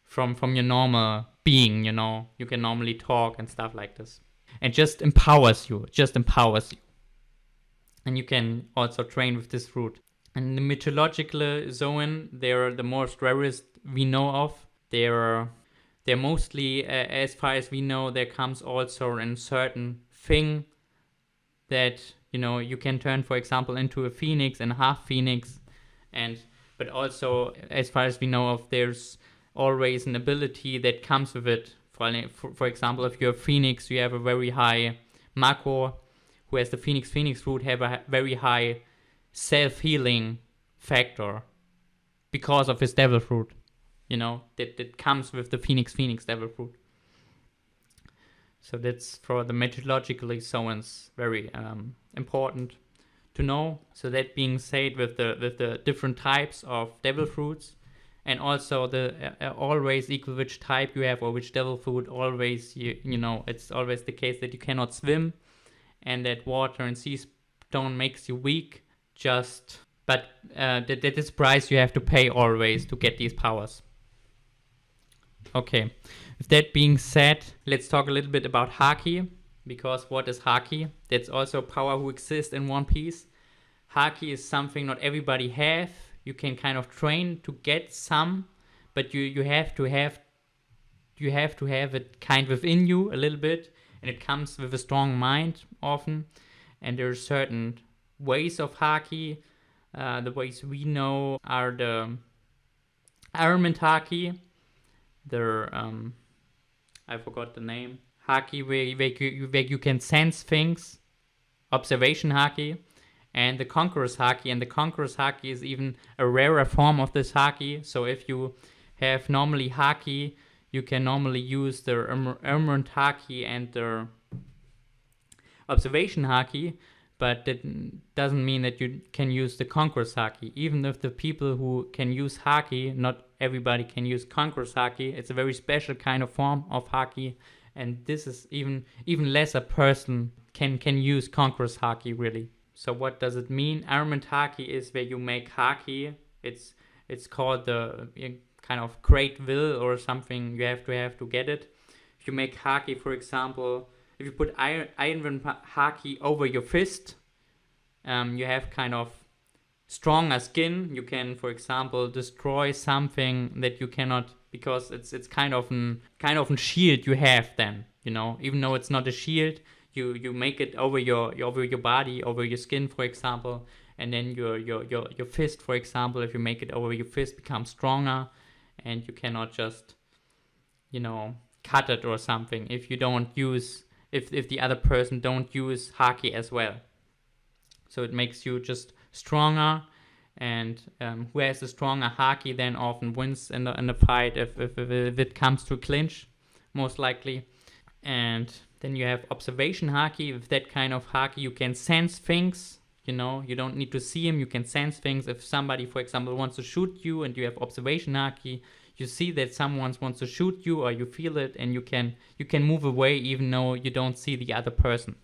from your normal being, You can normally talk and stuff like this. And just empowers you. And you can also train with this fruit. And the mythological Zoan, they're the most rarest we know of. They're mostly, as far as we know, there comes also a certain thing that, you can turn, for example, into a phoenix and a half phoenix. But also, as far as we know of, there's always an ability that comes with it. For example, if you're a phoenix, you have a very high Mako, who has the phoenix fruit, have a very high self-healing factor because of his devil fruit, that comes with the phoenix devil fruit. So that's for the mythologically Zoans very important to know. So that being said, with the different types of devil fruits, and also the always equal which type you have or which devil fruit, always it's always the case that you cannot swim, and that water and sea stone makes you weak. But that is price you have to pay always to get these powers. Okay, with that being said, let's talk a little bit about Haki, because what is Haki? That's also power who exists in One Piece. Haki is something not everybody have. You can kind of train to get some, but you have to have it kind within you a little bit, and it comes with a strong mind often. And there are certain ways of Haki. The ways we know are the armament Haki. I forgot the name. Haki where you can sense things. Observation Haki. And the Conqueror's Haki. And the Conqueror's Haki is even a rarer form of this Haki. So if you have normally Haki, you can normally use the armament Haki and the observation Haki. But that doesn't mean that you can use the Conqueror's Haki. Even if the people who can use Haki, not everybody can use Conqueror's Haki. It's a very special kind of form of Haki. And this is even less a person can use Conqueror's Haki, really. So what does it mean? Armament Haki is where you make Haki. It's called the kind of great will or something. You have to get it. If you make Haki, for example, if you put Iron Haki over your fist, you have kind of stronger skin. You can, for example, destroy something that you cannot, because it's kind of a shield you have then. Even though it's not a shield, you make it over your body, over your skin, for example, and then your fist, for example, if you make it over your fist, becomes stronger, and you cannot just cut it or something if you don't use. If the other person don't use Haki as well. So it makes you just stronger, And who has a stronger haki then often wins in the fight if it comes to clinch, most likely. And then you have observation haki. With that kind of haki, you can sense things. You don't need to see him. You can sense things. If somebody, for example, wants to shoot you and you have observation haki, you see that someone wants to shoot you, or you feel it, and you can move away even though you don't see the other person.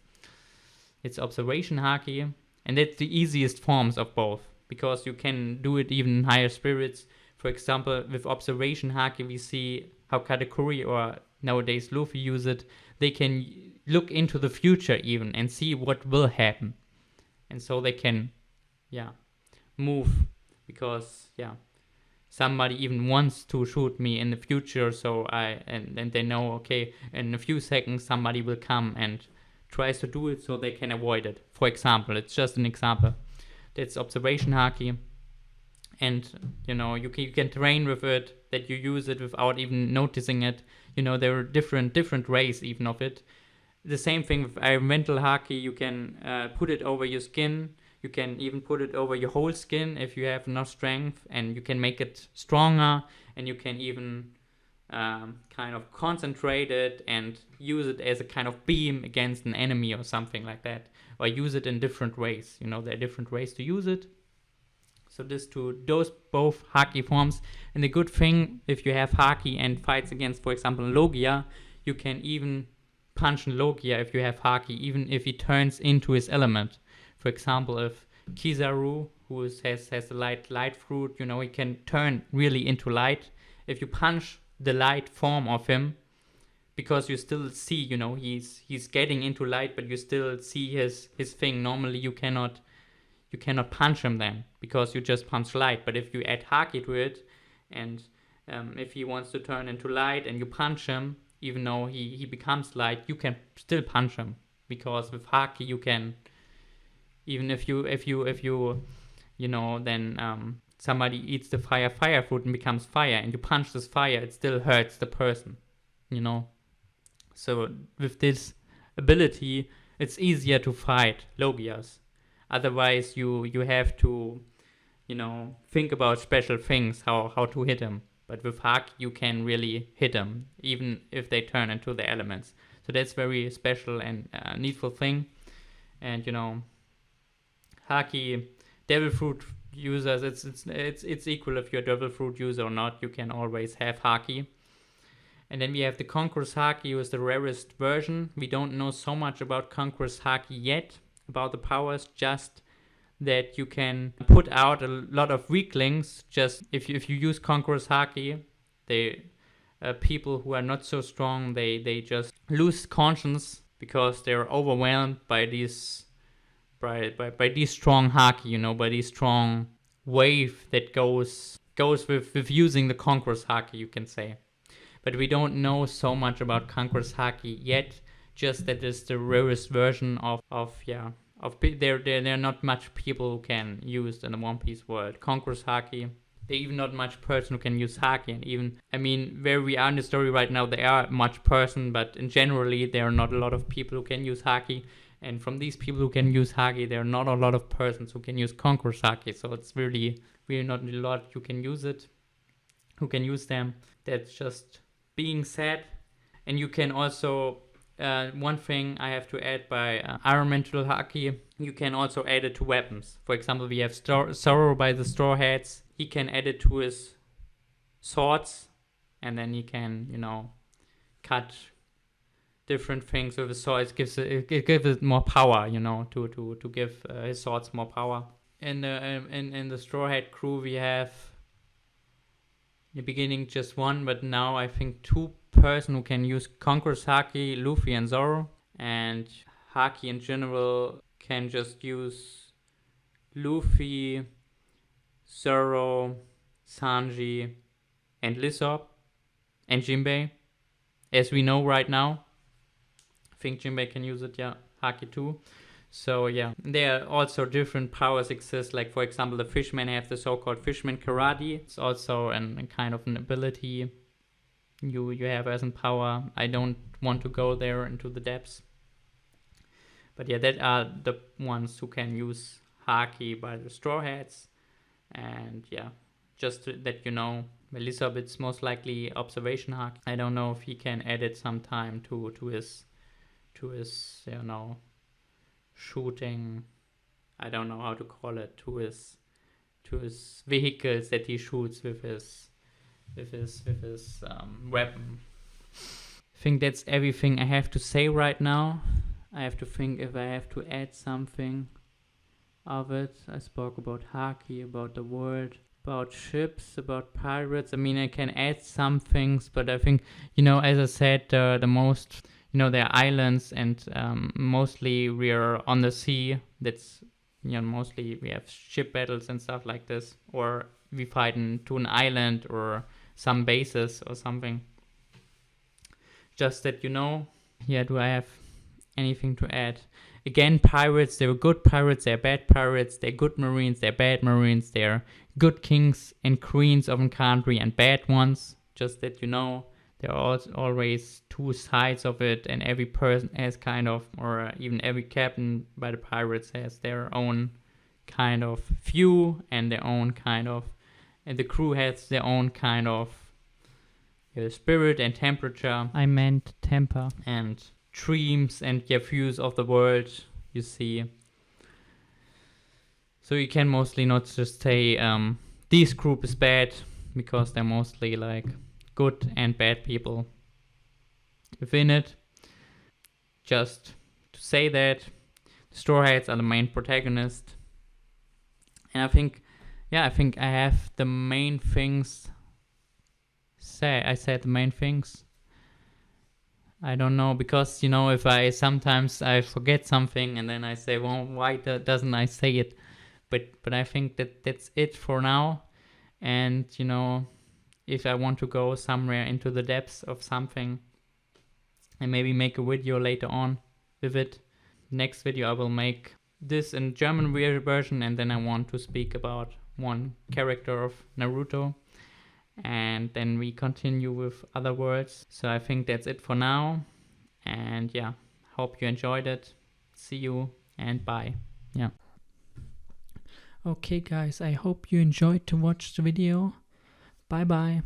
It's observation haki, and that's the easiest forms of both, because you can do it even in higher spirits. For example, with observation haki, we see how Katakuri or nowadays Luffy use it. They can look into the future even and see what will happen, and so they can, move, because somebody even wants to shoot me in the future. So and they know, okay, in a few seconds somebody will come and tries to do it, so they can avoid it. For example, it's just an example. That's observation haki. And you can train with it, that you use it without even noticing it. There are different ways even of it. The same thing with elemental haki. You can put it over your skin. You can even put it over your whole skin if you have enough strength, and you can make it stronger, and you can even kind of concentrate it and use it as a kind of beam against an enemy or something like that, or use it in different ways. There are different ways to use it. So those both haki forms. And the good thing, if you have haki and fights against, for example, Logia, you can even punch Logia if you have haki, even if he turns into his element. For example, if Kizaru, who has the light fruit, he can turn really into light. If you punch the light form of him, because you still see, he's getting into light, but you still see his thing. Normally you cannot punch him then, because you just punch light. But if you add haki to it, and if he wants to turn into light and you punch him, even though he becomes light, you can still punch him, because with haki you can, even if you then somebody eats the fire fruit and becomes fire, and you punch this fire, it still hurts the person. So with this ability, it's easier to fight Logias. Otherwise, you have to, think about special things, how to hit him. But with haki, you can really hit them, even if they turn into the elements. So that's very special and needful thing. And haki, devil fruit users, it's equal if you're a devil fruit user or not. You can always have haki. And then we have the Conqueror's haki, who is the rarest version. We don't know so much about Conqueror's haki yet, about the powers, just that you can put out a lot of weaklings. Just if you use Conqueror's haki, they people who are not so strong, they just lose conscience, because they're overwhelmed by these strong haki, by this strong wave that goes with using the Conqueror's haki, you can say. But we don't know so much about Conqueror's haki yet, just that it's the rarest version of there are not much people who can use it in the One Piece world. Conqueror's haki, there even not much person who can use haki. And even, where we are in the story right now, there are much person, but in generally there are not a lot of people who can use haki. And from these people who can use haki, there are not a lot of persons who can use Conqueror's haki. So it's really not a lot who can use them. That's just being said. And you can also, one thing I have to add by elemental haki, you can also add it to weapons. For example, we have Zoro by the Straw Hats. He can add it to his swords, and then he can, cut different things with his sword. It gives it more power, to give his swords more power. In the Straw Hat crew, we have in the beginning just one, but now I think two person who can use Conqueror's haki, Luffy and Zoro. And haki in general can just use Luffy, Zoro, Sanji, and Lysop, and Jinbei, as we know right now. I think Jinbei can use it, haki too. So there are also different powers exist. Like, for example, the fishmen have the so-called fishmen karate. It's also a kind of an ability you have as in power. I don't want to go there into the depths. But that are the ones who can use haki by the Straw Hats. And yeah, just that you know, Elisabeth's most likely observation haki. I don't know if he can edit some time to his you know, shooting. I don't know how to call it, to his vehicles that he shoots with his weapon. I think that's everything I have to say right now. I have to think if I have to add something of it. I spoke about haki, about the world, about ships, about pirates. I mean, I can add some things, but I think, you know, as I said, the most, you know, they're islands, and mostly we are on the sea. That's, you know, mostly we have ship battles and stuff like this, or we fight to an island or some bases or something. Just that you know. Yeah, do I have anything to add? Again, pirates, they're good pirates, they're bad pirates, they're good marines, they're bad marines, they're good kings and queens of a country and bad ones. Just that you know, there are always two sides of it, and every person has kind of, or even every captain by the pirates has their own kind of view and their own kind of, and the crew has their own kind of spirit and temperature. I meant temper. And dreams and your views of the world, you see. So you can mostly not just say this group is bad, because they're mostly like good and bad people within it. Just to say that the Straw Hats are the main protagonist. And I think I have the main things. I said the main things. I don't know, because, you know, if I sometimes I forget something and then I say, well, why doesn't I say it? But I think that's it for now. And, you know, if I want to go somewhere into the depths of something and maybe make a video later on with it. Next video I will make this in German version, and then I want to speak about one character of Naruto. And then we continue with other words. So I think that's it for now. And yeah, hope you enjoyed it. See you and bye. Yeah. Okay guys, I hope you enjoyed to watch the video. Bye bye.